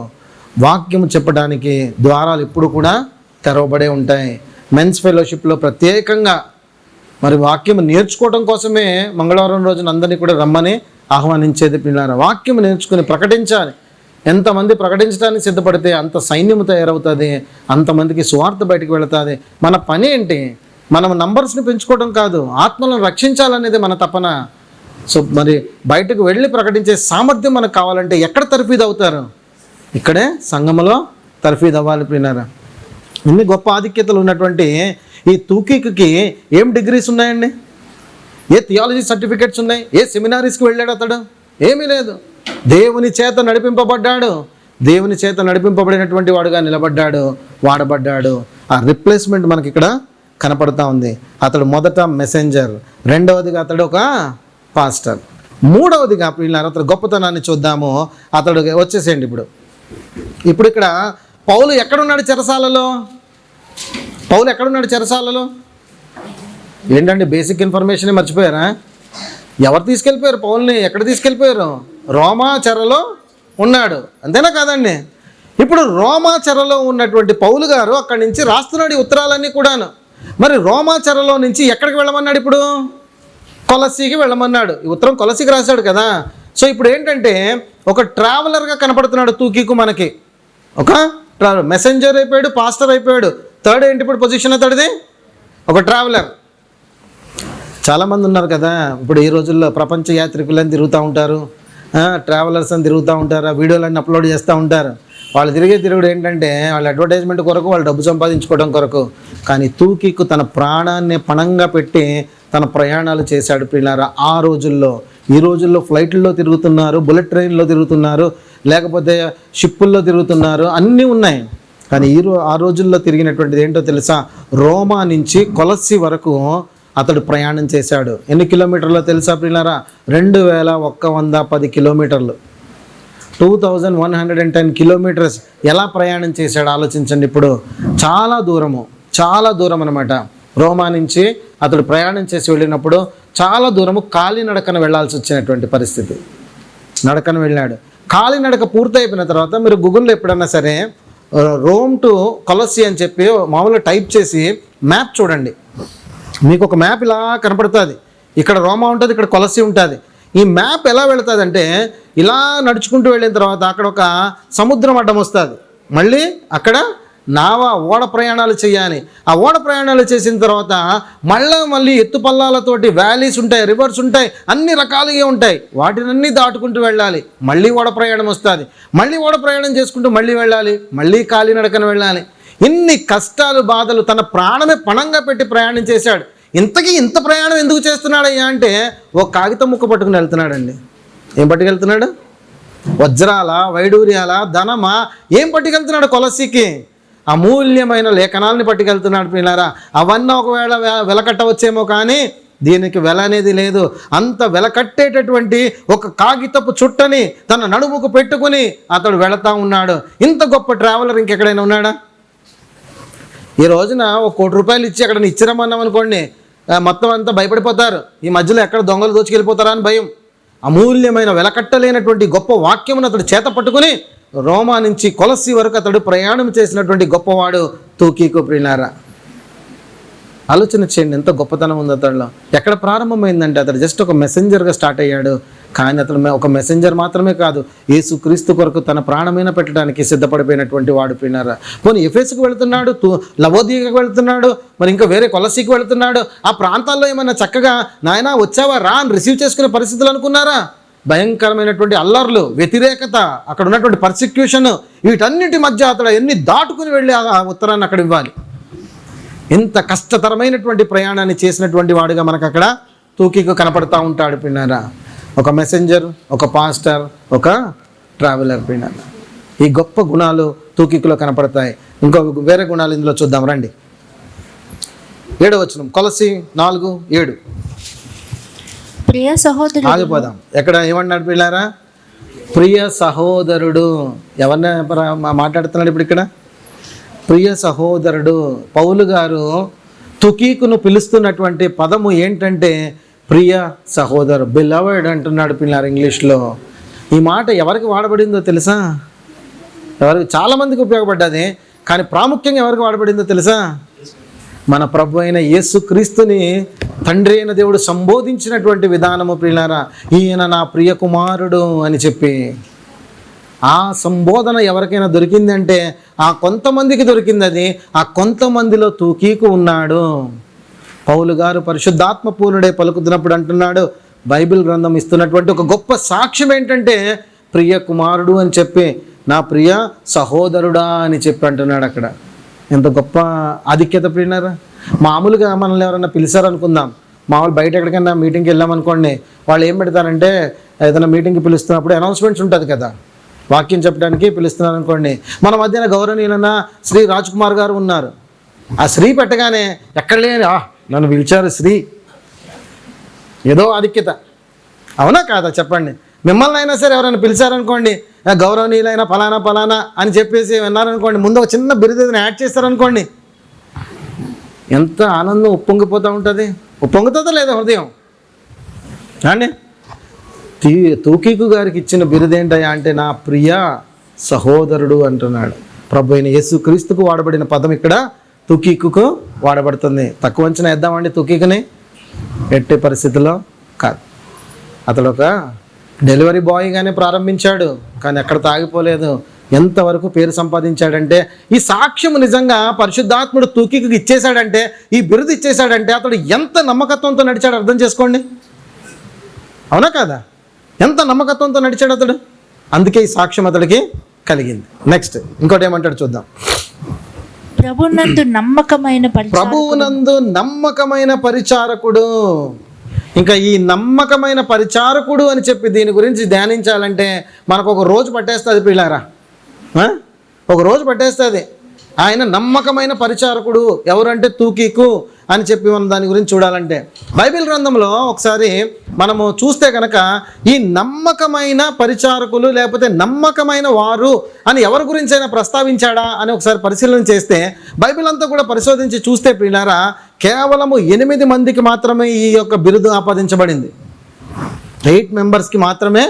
Speaker 1: వాక్యము చెప్పడానికి ద్వారాలు ఎప్పుడు కూడా తెరవబడే ఉంటాయి. మెన్స్ ఫెలోషిప్లో ప్రత్యేకంగా మరి వాక్యం నేర్చుకోవడం కోసమే మంగళవారం రోజున అందరినీ కూడా రమ్మని ఆహ్వానించేది పిల్లారా. వాక్యం నేర్చుకుని ప్రకటించాలి. ఎంతమంది ప్రకటించడానికి సిద్ధపడితే అంత సైన్యం తయారవుతుంది, అంతమందికి సువార్త బయటకు వెళుతుంది. మన పని ఏంటి? మనం నంబర్స్ని పెంచుకోవడం కాదు, ఆత్మలను రక్షించాలనేది మన తపన. సో మరి బయటకు వెళ్ళి ప్రకటించే సామర్థ్యం మనకు కావాలంటే ఎక్కడ తర్ఫీదు అవుతారు? ఇక్కడే సంఘములో తర్ఫీదు అవ్వాలి పిల్లారా. ఇన్ని గొప్ప ఆధిక్యతలు ఉన్నటువంటి ఈ తూకీకి ఏం డిగ్రీస్ ఉన్నాయండి? ఏ థియాలజీ సర్టిఫికెట్స్ ఉన్నాయి? ఏ సెమినారీస్కి వెళ్ళాడు అతడు? ఏమీ లేదు. దేవుని చేత నడిపింపబడ్డాడు, దేవుని చేత నడిపింపబడినటువంటి వాడుగా నిలబడ్డాడు, వాడబడ్డాడు. ఆ రిప్లేస్మెంట్ మనకి ఇక్కడ కనపడతా ఉంది. అతడు మొదట మెసెంజర్, రెండవదిగా అతడు ఒక పాస్టర్. మూడవదిగా ప్రియులారా అతడు గొప్పతనాన్ని చూద్దాము. అతడు వచ్చేసేయండి. ఇప్పుడు ఇక్కడ పౌలు ఎక్కడున్నాడు చెరసాలలో? పౌలు ఎక్కడున్నాడు చెరసాలలో? ఏంటండి బేసిక్ ఇన్ఫర్మేషన్ మర్చిపోయారా? ఎవరు తీసుకెళ్ళిపోయారు పౌల్ని? ఎక్కడ తీసుకెళ్ళిపోయారు? రోమా చెరలో ఉన్నాడు, అంతేనా కాదండి? ఇప్పుడు రోమా చెరలో ఉన్నటువంటి పౌలు గారు అక్కడి నుంచి రాస్తున్నాడు ఈ ఉత్తరాలన్నీ కూడాను. మరి రోమా చెరలో నుంచి ఎక్కడికి వెళ్ళమన్నాడు? ఇప్పుడు కొలసీకి వెళ్ళమన్నాడు. ఈ ఉత్తరం కొలసీకి రాశాడు కదా. సో ఇప్పుడు ఏంటంటే ఒక ట్రావెలర్గా కనపడుతున్నాడు తూకీకు. మనకి ఒక మెసెంజర్ అయిపోయాడు, పాస్టర్ అయిపోయాడు. థర్డ్ ఏంటి ఇప్పుడు పొజిషన్? అతడిది ఒక ట్రావెలర్. చాలామంది ఉన్నారు కదా ఇప్పుడు ఈ రోజుల్లో, ప్రపంచ యాత్రికులని తిరుగుతూ ఉంటారు, ట్రావెలర్స్ అని తిరుగుతూ ఉంటారు, వీడియోలన్నీ అప్లోడ్ చేస్తూ ఉంటారు. వాళ్ళు తిరుగుడు ఏంటంటే వాళ్ళ అడ్వర్టైజ్మెంట్ కొరకు, వాళ్ళు డబ్బు సంపాదించుకోవడం కొరకు. కానీ తూకీకు తన ప్రాణాన్ని పణంగా పెట్టి తన ప్రయాణాలు చేశాడు ప్రియులారా. ఆ రోజుల్లో, ఈ రోజుల్లో ఫ్లైట్లలో తిరుగుతున్నారు, బుల్లెట్ ట్రైన్లో తిరుగుతున్నారు, లేకపోతే షిప్పుల్లో తిరుగుతున్నారు, అన్నీ ఉన్నాయి. కానీ ఆ రోజుల్లో తిరిగినటువంటిది ఏంటో తెలుసా? రోమా నుంచి కొలస్సి వరకు అతడు ప్రయాణం చేశాడు. ఎన్ని కిలోమీటర్లో తెలుసా ప్రియులారా? 2110 కిలోమీటర్లు, 2110 కిలోమీటర్స్. ఎలా ప్రయాణం చేశాడు ఆలోచించండి. ఇప్పుడు చాలా దూరం అనమాట. రోమా నుంచి అతడు ప్రయాణం చేసి వెళ్ళినప్పుడు చాలా దూరము కాలినడకన వెళ్ళాల్సి వచ్చినటువంటి పరిస్థితి. నడకన వెళ్ళాడు. కాలినడక పూర్తయిపోయిన తర్వాత మీరు గూగుల్లో ఎప్పుడన్నా సరే రోమ్ టు కొలసి అని చెప్పి మామూలుగా టైప్ చేసి మ్యాప్ చూడండి. మీకు ఒక మ్యాప్ ఇలా కనపడుతుంది. ఇక్కడ రోమా ఉంటుంది, ఇక్కడ కొలసి ఉంటుంది. ఈ మ్యాప్ ఎలా వెళుతుందంటే ఇలా నడుచుకుంటూ వెళ్ళిన తర్వాత అక్కడ ఒక సముద్రం అడ్డం వస్తుంది. మళ్ళీ అక్కడ ఓడ ప్రయాణాలు చేయాలి. ఆ ఓడ ప్రయాణాలు చేసిన తర్వాత మళ్ళీ ఎత్తుపల్లాలతోటి వ్యాలీస్ ఉంటాయి, రివర్స్ ఉంటాయి, అన్ని రకాలుగా ఉంటాయి. వాటినన్నీ దాటుకుంటూ వెళ్ళాలి. మళ్ళీ ఓడ ప్రయాణం వస్తుంది. మళ్ళీ ఓడ ప్రయాణం చేసుకుంటూ మళ్ళీ వెళ్ళాలి. మళ్ళీ కాలినడకన వెళ్ళాలి. ఇన్ని కష్టాలు, బాధలు, తన ప్రాణమే పణంగా పెట్టి ప్రయాణం చేశాడు. ఇంత ప్రయాణం ఎందుకు చేస్తున్నాడయ్యా అంటే ఒక కాగితం ముక్క పట్టుకుని వెళ్తున్నాడండి. ఏం పట్టుకెళ్తున్నాడు? వజ్రాల, వైడూర్యాల, ధనమా, ఏం పట్టుకెళ్తున్నాడు? కొలసీకి అమూల్యమైన లేఖనాలని పట్టుకెళ్తున్నాడు పిల్లారా. అవన్నీ ఒకవేళ వెలకట్టవచ్చేమో, కానీ దీనికి వెల అనేది లేదు. అంత వెలకట్టేటటువంటి ఒక కాగితపు చుట్టని తన నడుముకు పెట్టుకుని అతడు వెళతా ఉన్నాడు. ఇంత గొప్ప ట్రావెలర్ ఇంకెక్కడైనా ఉన్నాడా? ఈ రోజున ఒక ₹1 ఇచ్చి అక్కడ ఇచ్చిరమన్నాం అనుకోండి, మొత్తం అంతా భయపడిపోతారు. ఈ మధ్యలో ఎక్కడ దొంగలు దోచుకెళ్ళిపోతారా అని భయం. అమూల్యమైన వెలకట్టలేనటువంటి గొప్ప వాక్యమును అతడు చేత పట్టుకుని రోమా నుంచి కొలసి వరకు అతడు ప్రయాణం చేసినటువంటి గొప్పవాడు తూకీకు ప్రియులారా. ఆలోచన చేయండి, ఎంత గొప్పతనం ఉంది అతడిలో. ఎక్కడ ప్రారంభమైందంటే అతడు జస్ట్ ఒక మెసెంజర్గా స్టార్ట్ అయ్యాడు. కానీ అతడు ఒక మెసెంజర్ మాత్రమే కాదు, యేసుక్రీస్తు కొరకు తన ప్రాణమైన పెట్టడానికి సిద్ధపడిపోయినటువంటి వాడు ప్రియులారా. పోనీ ఎఫెసుకు వెళుతున్నాడు, లవోదియకు వెళుతున్నాడు, మరి ఇంకా వేరే కొలసీకి వెళుతున్నాడు. ఆ ప్రాంతాల్లో ఏమైనా చక్కగా నాయనా వచ్చావా రా అని రిసీవ్ చేసుకునే పరిస్థితులు అనుకున్నారా? భయంకరమైనటువంటి అల్లర్లు, వ్యతిరేకత, అక్కడ ఉన్నటువంటి పర్సిక్యూషన్, వీటన్నిటి మధ్య అతడు ఎన్ని దాటుకుని వెళ్ళి ఆ ఉత్తరాన్ని అక్కడ ఇవ్వాలి. ఇంత కష్టతరమైనటువంటి ప్రయాణాన్ని చేసినటువంటి వాడుగా మనకు అక్కడ తూకీకు కనపడతా ఉంటాడు పిన్నారా. ఒక మెసెంజర్, ఒక పాస్టర్, ఒక ట్రావెలర్ పిన్నారా. ఈ గొప్ప గుణాలు తూకీకులో కనపడతాయి. ఇంకో వేరే గుణాలు ఇందులో చూద్దాం రండి. 7వ వచనం, కొలసి 4:7.
Speaker 4: ప్రియ సహోదరుడు.
Speaker 1: ఆగిపోదాం. ఎక్కడ ఏమన్నాడు పిల్లారా? ప్రియ సహోదరుడు. ఎవరిని మాట్లాడుతున్నాడు ఇప్పుడు ఇక్కడ? ప్రియ సహోదరుడు. పౌలు గారు తుకీకును పిలుస్తున్నటువంటి పదము ఏంటంటే ప్రియ సహోదరు, బిలవర్డ్ అంటున్నాడు పిల్లారు ఇంగ్లీష్లో. ఈ మాట ఎవరికి వాడబడిందో తెలుసా? చాలామందికి ఉపయోగపడ్డది, కానీ ప్రాముఖ్యంగా ఎవరికి వాడబడిందో తెలుసా? మన ప్రభు అయిన యేసుక్రీస్తుని తండ్రి అయిన దేవుడు సంబోధించినటువంటి విధానము ప్రియులారా. ఈయన నా ప్రియ కుమారుడు అని చెప్పి ఆ సంబోధన ఎవరికైనా దొరికిందంటే ఆ కొంతమందికి దొరికింది. అది ఆ కొంతమందిలో తూకీకు ఉన్నాడు. పౌలు గారు పరిశుద్ధాత్మ పూర్ణుడే పలుకుతున్నప్పుడు అంటున్నాడు, బైబిల్ గ్రంథం ఇస్తున్నటువంటి ఒక గొప్ప సాక్ష్యం ఏంటంటే ప్రియ కుమారుడు అని చెప్పి, నా ప్రియ సహోదరుడా అని చెప్పి అంటున్నాడు. అక్కడ ఎంత గొప్ప ఆధిక్యత ప్రియులారా. మామూలుగా మనల్ని ఎవరైనా పిలిచారనుకుందాం, మామూలు బయట ఎక్కడికైనా మీటింగ్కి వెళ్ళామనుకోండి, వాళ్ళు ఏం పెడతారంటే ఏదైనా మీటింగ్కి పిలుస్తున్నప్పుడు అనౌన్స్మెంట్స్ ఉంటుంది కదా, వాక్యం చెప్పడానికి పిలుస్తున్నారు అనుకోండి. మన మధ్యన గౌరవనీయులైన శ్రీ రాజ్ కుమార్ గారు ఉన్నారు. ఆ శ్రీ పెట్టగానే ఎక్కడ లేని నన్ను పిలిచారు శ్రీ, ఏదో ఆధిక్యత. అవునా కాదా చెప్పండి? మిమ్మల్ని అయినా సరే ఎవరైనా పిలిచారనుకోండి, గౌరవనీయులైన ఫలానా ఫలానా అని చెప్పేసి విన్నారనుకోండి, ముందు ఒక చిన్న బిరుదుని యాడ్ చేస్తారనుకోండి, ఎంత ఆనందం ఉప్పొంగిపోతూ ఉంటుంది. ఉప్పొంగుతుందో లేదా హృదయం అండి? తూకీకు గారికి ఇచ్చిన బిరుదేంటయ్యా అంటే నా ప్రియ సహోదరుడు అంటున్నాడు. ప్రభు అయిన యేసుక్రీస్తుకు వాడబడిన పదం ఇక్కడ తుకీకుకు వాడబడుతుంది. తక్కువ అంచనా వేద్దామండి తుకీకుని? ఎట్టి పరిస్థితుల్లో కాదు. అతడు ఒక డెలివరీ బాయ్గానే ప్రారంభించాడు, కానీ ఎక్కడ తాగిపోలేదు. ఎంతవరకు పేరు సంపాదించాడంటే, ఈ సాక్ష్యము నిజంగా పరిశుద్ధాత్ముడు తుకీకు ఇచ్చేశాడంటే, ఈ బిరుదు ఇచ్చేశాడంటే అతడు ఎంత నమ్మకత్వంతో నడిచాడు అర్థం చేసుకోండి. అవునా కాదా? ఎంత నమ్మకత్వంతో నడిచాడు అతడు, అందుకే ఈ సాక్ష్యం అతడికి కలిగింది. నెక్స్ట్ ఇంకోటి ఏమంటాడు చూద్దాం.
Speaker 4: ప్రభువునందు నమ్మకమైన
Speaker 1: పరిచారకుడు. ఇంకా ఈ నమ్మకమైన పరిచారకుడు అని చెప్పి దీని గురించి ధ్యానించాలంటే మనకు ఒక రోజు పట్టేస్తుంది పిల్లారా, ఒక రోజు పట్టేస్తుంది. ఆయన నమ్మకమైన పరిచారకుడు ఎవరంటే తూకీకు అని చెప్పి మనం దాని గురించి చూడాలంటే బైబిల్ గ్రంథంలో ఒకసారి మనము చూస్తే కనుక ఈ నమ్మకమైన పరిచారకులు లేకపోతే నమ్మకమైన వారు అని ఎవరి గురించి అయినా ప్రస్తావించాడా అని ఒకసారి పరిశీలన చేస్తే బైబిల్ అంతా కూడా పరిశోధించి చూస్తే పిల్లారా కేవలము 8 మందికి మాత్రమే ఈ యొక్క బిరుదు ఆపాదించబడింది. 8 మెంబర్స్కి మాత్రమే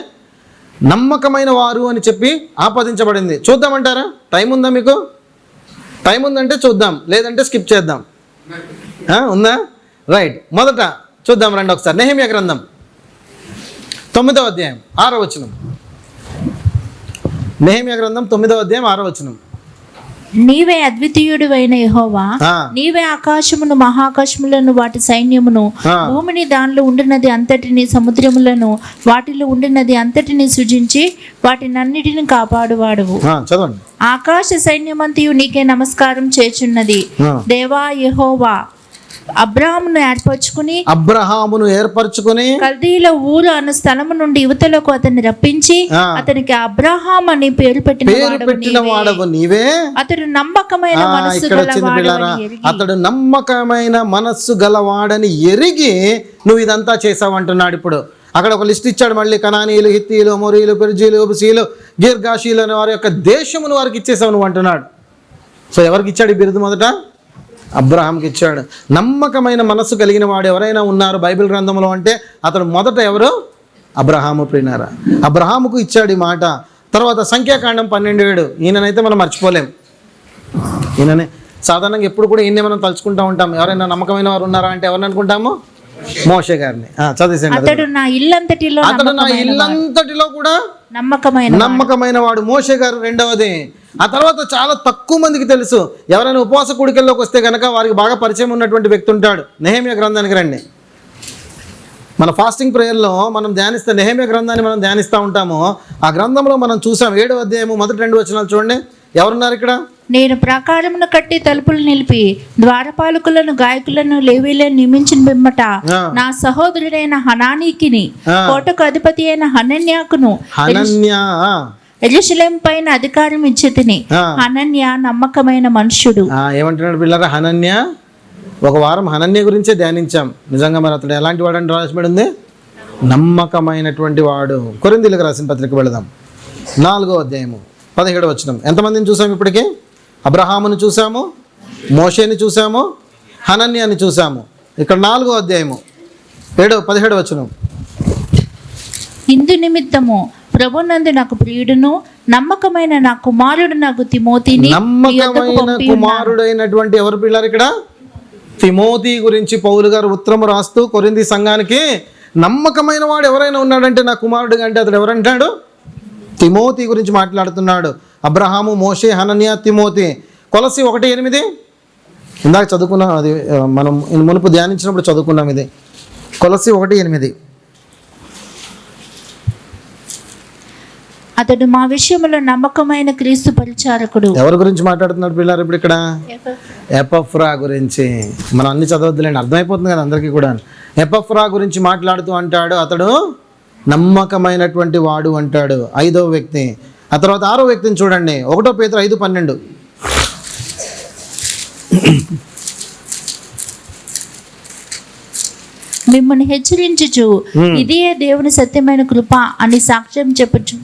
Speaker 1: నమ్మకమైన వారు అని చెప్పి ఆపాదించబడింది. చూద్దామంటారా? టైం ఉందా మీకు? టైం ఉందంటే చూద్దాం, లేదంటే స్కిప్ చేద్దాం. ఉందా? రైట్. మొదట చూద్దాం రండి ఒకసారి. నెహెమ్యా గ్రంథం 9వ అధ్యాయం 6వ వచనం. నెహెమ్యా గ్రంథం 9వ అధ్యాయం 6వ వచనం.
Speaker 4: నీవే అద్వితీయుడు అయిన యెహోవా, నీవే ఆకాశమును మహాకాశములను వాటి సైన్యమును భూమిని దానిలో ఉండినది అంతటిని సముద్రములను వాటిలో ఉండినది అంతటిని సృజించి వాటినన్నిటిని కాపాడువాడువు.
Speaker 1: చదవండి.
Speaker 4: ఆకాశ సైన్యమంతయు నీకే నమస్కారం చేచున్నది. దేవా యెహోవా, అబ్రాహామును ఏర్పరచుకుని కల్దీల ఊరు అను స్థలము నుండి యువతలకు అతన్ని రప్పించి అతనికి అబ్రహాం అని పేరు పెట్టిన వాడవు నీవే. అతడు నమ్మకమైన
Speaker 1: మనస్సు గలవాడని ఎరిగి నువ్వు ఇదంతా చేసావంటున్నాడు. ఇప్పుడు అక్కడ ఒక లిస్ట్ ఇచ్చాడు మళ్ళీ. కనానీయులు, హిత్తీలు, అమోరీలు, పెరిజీలు, యెబూసీలు, గిర్గాషీలు అనే వారి యొక్క దేశమును వారికి ఇచ్చేసావు నువ్వు అంటున్నాడు. సో ఎవరికి ఇచ్చాడు ఈ బిరుదు? మొదట అబ్రహాంకి ఇచ్చాడు. నమ్మకమైన మనస్సు కలిగిన వాడు ఎవరైనా ఉన్నారు బైబిల్ గ్రంథంలో అంటే అతడు మొదట ఎవరు? అబ్రహాము. ప్రియులారా, అబ్రహాముకు ఇచ్చాడు ఈ మాట. తర్వాత సంఖ్యాకాండం 12:7. ఈయననైతే మనం మర్చిపోలేం. ఈయననే సాధారణంగా ఎప్పుడు కూడా ఈయన్నే మనం తలుచుకుంటూ ఉంటాం. ఎవరైనా నమ్మకమైన వారు ఉన్నారా అంటే ఎవరిని అనుకుంటాము? మోషే గారిని. చదివేసండి.
Speaker 4: అతడు నా ఇల్లంతటిలో కూడా
Speaker 1: నమ్మకమైన వాడు మోషే గారు. రెండవది. ఆ తర్వాత చాలా తక్కువ మందికి తెలుసు. ఎవరైనా ఉపవాస కూడికల్లోకి వస్తే కనుక వారికి బాగా పరిచయం ఉన్నటువంటి వ్యక్తి ఉంటాడు. నెహెమ్యా గ్రంథానికి రండి. మన ఫాస్టింగ్ ప్రేయర్లో మనం ధ్యానిస్తే నెహెమ్యా గ్రంథాన్ని మనం ధ్యానిస్తూ ఉంటాము. ఆ గ్రంథంలో మనం చూసాం 7వ అధ్యాయము మొదటి 2 వచనాలు చూడండి. ఎవరున్నారు ఇక్కడ?
Speaker 4: నేను ప్రాకారమును కట్టి తలుపులు నిలిపి ద్వారపాలకులను, గాయకులను, లేవీలను నియమించిన బిమ్మట నా సహోదరుడైన హనానీకిని, కోటకు అధిపతి అయిన హనన్యాకును యెరూషలేం పైన అధికారం ఇచ్చితిని. హనన్య నమ్మకమైన మనుష్యుడు.
Speaker 1: ఏమంటున్నాడు పిల్లరా? హనన్య. ఒక వారం హనన్య గురించే ధ్యానించాం. నిజంగా మరి అతడు ఎలాంటి వాడు అని రాసిబడి ఉంది? నమ్మకమైనటువంటి వాడు. కొరింథీయులకు రాసిన పత్రిక వెళదాం. 4వ అధ్యాయము 17వ వచనం. ఎంతమందిని చూసాము ఇప్పటికే? అబ్రహాముని చూసాము, మోషేని చూసాము, హనన్యాని చూసాము. ఇక్కడ 4వ అధ్యాయము 17వ వచనం.
Speaker 4: ఇందు నిమిత్తము ప్రభునందు నాకు ప్రియుడును నమ్మకమైన నా కుమారుడు నాకు తిమోతిని.
Speaker 1: నమ్మకమైన కుమారుడైనటువంటి ఎవరు పిల్లలు ఇక్కడ? తిమోతి గురించి పౌలు గారు ఉత్తరము రాస్తూ కొరింథీ సంఘానికి నమ్మకమైన వాడు ఎవరైనా ఉన్నాడంటే నా కుమారుడుగా అంటే అతడు ఎవరంటాడు? తిమోతి గురించి మాట్లాడుతున్నాడు. అబ్రహాము, మోషే, హనన్య, తిమోతి. కొలసి 1:8. ఇందాక చదువుకున్నాం, అది మనం మునుపు ధ్యానించినప్పుడు చదువుకున్నాం. ఇది కొలసి 1:8.
Speaker 4: అతడు మా విషయంలో నమ్మకమైన క్రీస్తు పరిచారకుడు.
Speaker 1: ఎవరి గురించి మాట్లాడుతున్నాడు పిల్లలు ఇప్పుడు ఇక్కడ? ఎపఫ్రా గురించి. మనం అన్ని చదవద్దులేండి, అర్థమైపోతుంది కదా అందరికీ కూడా. ఎపఫ్రా గురించి మాట్లాడుతూ అంటాడు అతడు నమ్మకమైనటువంటి వాడు అంటాడు. 5వ వ్యక్తి. ఆ తర్వాత 6వ వ్యక్తిని చూడండి. 1 పేతురు 5:12.
Speaker 4: మిమ్మల్ని హెచ్చరించుచు ఇదే దేవుని సత్యమైన కృప అని సాక్ష్యం చెప్పుచు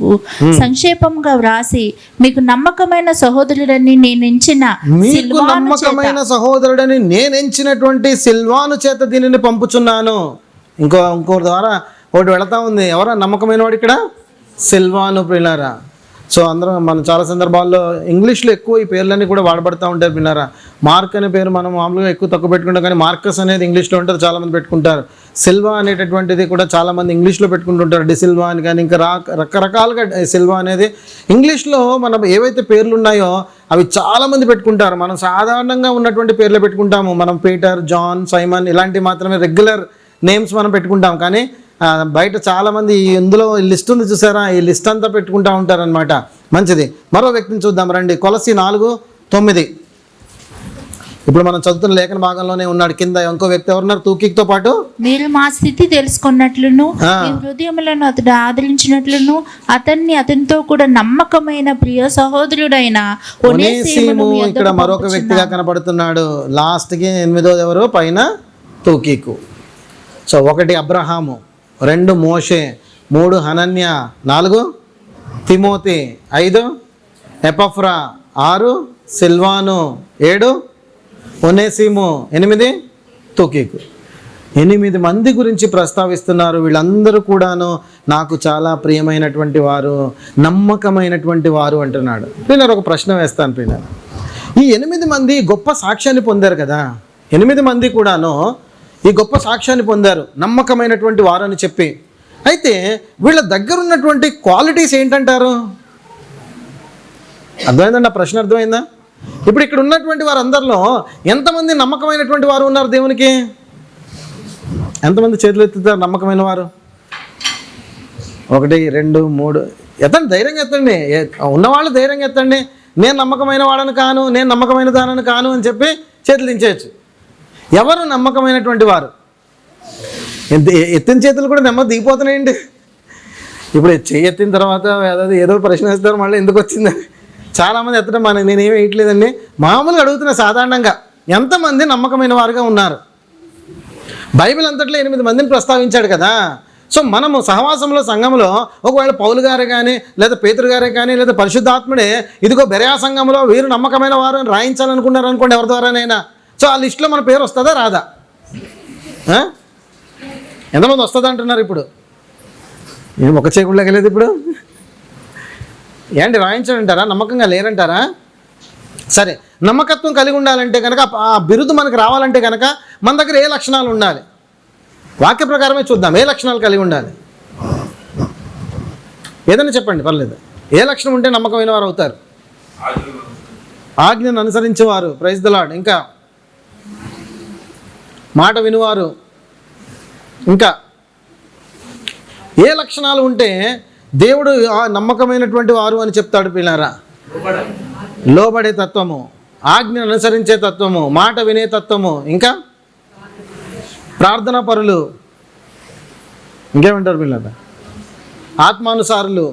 Speaker 4: సంక్షేపంగా వ్రాసి మీకు నమ్మకమైన సహోదరుడని నేను ఎంచిన
Speaker 1: మీకు నమ్మకమైన సహోదరుడని నేను ఎంచినటువంటి సిల్వాను చేత దీనిని పంపుచున్నాను. ఇంకో ద్వారా ఒకటి వెళతా ఉంది. ఎవరా నమ్మకమైన వాడు ఇక్కడ? సిల్వాను ప్రియులారా. సో అందరం మనం చాలా సందర్భాల్లో ఇంగ్లీష్లో ఎక్కువ ఈ పేర్లన్నీ కూడా వాడబడతా ఉంటారు ప్రియులారా. మార్క్ అనే పేరు మనం మామూలుగా ఎక్కువ తక్కువ పెట్టుకుంటాం, కానీ మార్కస్ అనేది ఇంగ్లీష్లో ఉంటుంది, చాలామంది పెట్టుకుంటారు. సిల్వా అనేటటువంటిది కూడా చాలామంది ఇంగ్లీష్లో పెట్టుకుంటుంటారు, డిసిల్వా అని. కానీ ఇంకా రకరకాలుగా సిల్వా అనేది ఇంగ్లీష్లో మనం ఏవైతే పేర్లు ఉన్నాయో అవి చాలామంది పెట్టుకుంటారు. మనం సాధారణంగా ఉన్నటువంటి పేర్లు పెట్టుకుంటాము. మనం పీటర్, జాన్, సైమన్ ఇలాంటివి మాత్రమే రెగ్యులర్ నేమ్స్ మనం పెట్టుకుంటాం. కానీ బయట చాలామంది ఇందులో లిస్ట్ ఉంది చూసారా, ఈ లిస్ట్ అంతా పెట్టుకుంటూ ఉంటారనమాట. మంచిది. మరో వ్యక్తిని చూద్దాం రండి. కొలస్సీ 4:9. ఇప్పుడు మనం చదువుతున్న లేఖన భాగంలోనే ఉన్నాడు. కింద ఇంకో వ్యక్తి ఎవరున్నారు తూకీతో పాటు?
Speaker 4: మీరు మా స్థితి తెలుసుకున్నట్లును మీ హృదయములను అతడు ఆదరించినట్లును అతనితో కూడా నమ్మకమైన ప్రియ సహోదరుడైన
Speaker 1: ఒనేసిము ఇక్కడ మరొక వ్యక్తిగా కనపడుతున్నాడు. లాస్ట్కి 8వ ఎవరు? పైన తూకీకు. సో 1 అబ్రహాము, 2 మోషే, 3 హనన్య, 4 తిమోతి, 5 ఎపఫ్రా, 6 సిల్వాను, 7 ఒనేసిము, 8 తూకీకు. 8 మంది గురించి ప్రస్తావిస్తున్నారు. వీళ్ళందరూ కూడాను నాకు చాలా ప్రియమైనటువంటి వారు, నమ్మకమైనటువంటి వారు అంటున్నాడు. నేను ఒక ప్రశ్న వేస్తాను పిల్లలు. ఈ 8 మంది గొప్ప సాక్ష్యాన్ని పొందారు కదా. 8 మంది కూడాను ఈ గొప్ప సాక్ష్యాన్ని పొందారు, నమ్మకమైనటువంటి వారు అని చెప్పి. అయితే వీళ్ళ దగ్గర ఉన్నటువంటి క్వాలిటీస్ ఏంటంటారు? అర్థమైందండి నా ప్రశ్న? అర్థమైందా? ఇప్పుడు ఇక్కడ ఉన్నటువంటి వారందరిలో ఎంతమంది నమ్మకమైనటువంటి వారు ఉన్నారు దేవునికి? ఎంతమంది చేతులు ఎత్తుతారు నమ్మకమైన వారు? 1, 2, 3 ఎత్తండి, ధైర్యంగా ఎత్తండి. ఉన్నవాళ్ళు ధైర్యంగా ఎత్తండి. నేను నమ్మకమైన వాడని కాను, నేను నమ్మకమైన దానని కాను అని చెప్పి చేతులు దించేయచ్చు. ఎవరు నమ్మకమైనటువంటి వారు? ఎత్తిన చేతులు కూడా నెమ్మది దిగిపోతున్నాయండి. ఇప్పుడు ఎత్తిన తర్వాత ఏదో ప్రశ్న వేస్తారు, మళ్ళీ ఎందుకు వచ్చిందని చాలామంది ఎత్తడం నేనేమి వేయట్లేదండి, మామూలుగా అడుగుతున్నా. సాధారణంగా ఎంతమంది నమ్మకమైన వారుగా ఉన్నారు? బైబిల్ అంతట్లో 8 మందిని ప్రస్తావించాడు కదా. సో మనము సహవాసంలో, సంఘంలో ఒకవేళ పౌలు గారే కానీ, లేదా పేతురు గారే కానీ, లేదా పరిశుద్ధాత్ముడే ఇదిగో బెరయా సంఘంలో వీరు నమ్మకమైన వారు అని రాయించాలనుకున్నారు అనుకోండి, ఎవరి ద్వారానైనా. సో ఆ లిస్టులో మన పేరు వస్తుందా రాదా? ఎంతమంది వస్తుంది అంటున్నారు? ఇప్పుడు నేను ఒక చేకుళ్ళకి వెళ్ళేది. ఇప్పుడు ఏంటి రాయించాలంటారా? నమ్మకంగా లేరంటారా? సరే, నమ్మకత్వం కలిగి ఉండాలంటే కనుక, ఆ బిరుదు మనకు రావాలంటే కనుక మన దగ్గర ఏ లక్షణాలు ఉండాలి? వాక్య ప్రకారమే చూద్దాం. ఏ లక్షణాలు కలిగి ఉండాలి? ఏదైనా చెప్పండి, పర్లేదు. ఏ లక్షణం ఉంటే నమ్మకమైన వారు అవుతారు? ఆజ్ఞను అనుసరించేవారు. Praise the lord. ఇంకా మాట వినువారు. ఇంకా ఏ లక్షణాలు ఉంటే దేవుడు నమ్మకమైనటువంటి వారు అని చెప్తాడు పిల్లారా? లోబడే తత్వము, ఆజ్ఞను అనుసరించే తత్వము, మాట వినే తత్వము, ఇంకా ప్రార్థనా పరులు. ఇంకేమంటారు పిల్లారా? ఆత్మానుసారులు.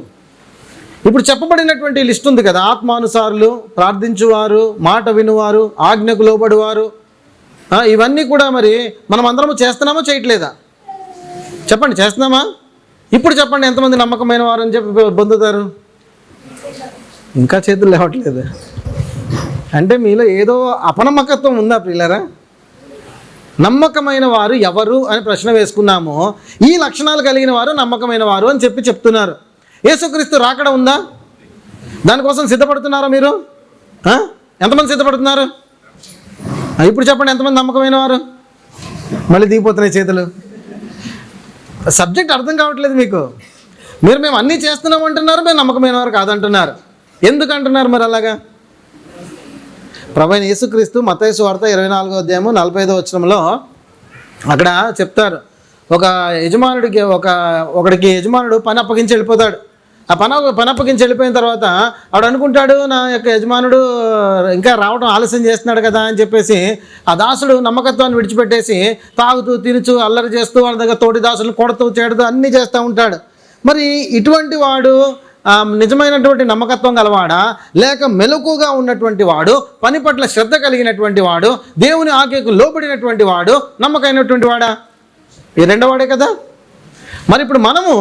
Speaker 1: ఇప్పుడు చెప్పబడినటువంటి లిస్ట్ ఉంది కదా. ఆత్మానుసారులు, ప్రార్థించువారు, మాట వినువారు, ఆజ్ఞకు లోబడువారు. ఇవన్నీ కూడా మరి మనం అందరము చేస్తున్నామో చేయట్లేదా? చెప్పండి, చేస్తున్నామా? ఇప్పుడు చెప్పండి, ఎంతమంది నమ్మకమైన వారు అని చెప్పి పొందుతారు? ఇంకా చేతులు లేవట్లేదు అంటే మీలో ఏదో అపనమ్మకత్వం ఉందా ప్రియులారా? నమ్మకమైన వారు ఎవరు అని ప్రశ్న వేసుకున్నామో ఈ లక్షణాలు కలిగిన వారు నమ్మకమైన వారు అని చెప్తున్నారు. యేసుక్రీస్తు రాకడ ఉందా? దానికోసం సిద్ధపడుతున్నారా మీరు? ఎంతమంది సిద్ధపడుతున్నారు? ఇప్పుడు చెప్పండి, ఎంతమంది నమ్మకమైన వారు? మళ్ళీ దిగిపోతున్నాయి చేతులు. సబ్జెక్ట్ అర్థం కావట్లేదు మీకు. మేము అన్నీ చేస్తున్నాం అంటున్నారు, మేము నమ్మకమైన వారు కాదంటున్నారు. ఎందుకు అంటున్నారు మరి అలాగా? ప్రభువైన యేసుక్రీస్తు మత్తయి సువార్త 24వ అధ్యాయము 45వ వచనంలో అక్కడ చెప్తారు. ఒక యజమానుడికి ఒకడికి యజమానుడు పని అప్పగించి వెళ్ళిపోతాడు. ఆ పని అప్పగించి వెళ్ళిపోయిన తర్వాత ఆవిడ అనుకుంటాడు, నా యొక్క యజమానుడు ఇంకా రావడం ఆలస్యం చేస్తున్నాడు కదా అని చెప్పేసి ఆ దాసుడు నమ్మకత్వాన్ని విడిచిపెట్టేసి తాగుతూ తినుచు అల్లరి చేస్తూ వాళ్ళ దగ్గర తోటి దాసులను కొడుతూ చేడుతూ అన్నీ చేస్తూ ఉంటాడు. మరి ఇటువంటి వాడు నిజమైనటువంటి నమ్మకత్వం గలవాడా, లేక మెలకుగా ఉన్నటువంటి వాడు, పని పట్ల శ్రద్ధ కలిగినటువంటి వాడు, దేవుని ఆజ్ఞకు లోబడినటువంటి వాడు నమ్మకమైనటువంటి వాడా? ఈ రెండోవాడే కదా. మరి ఇప్పుడు మనము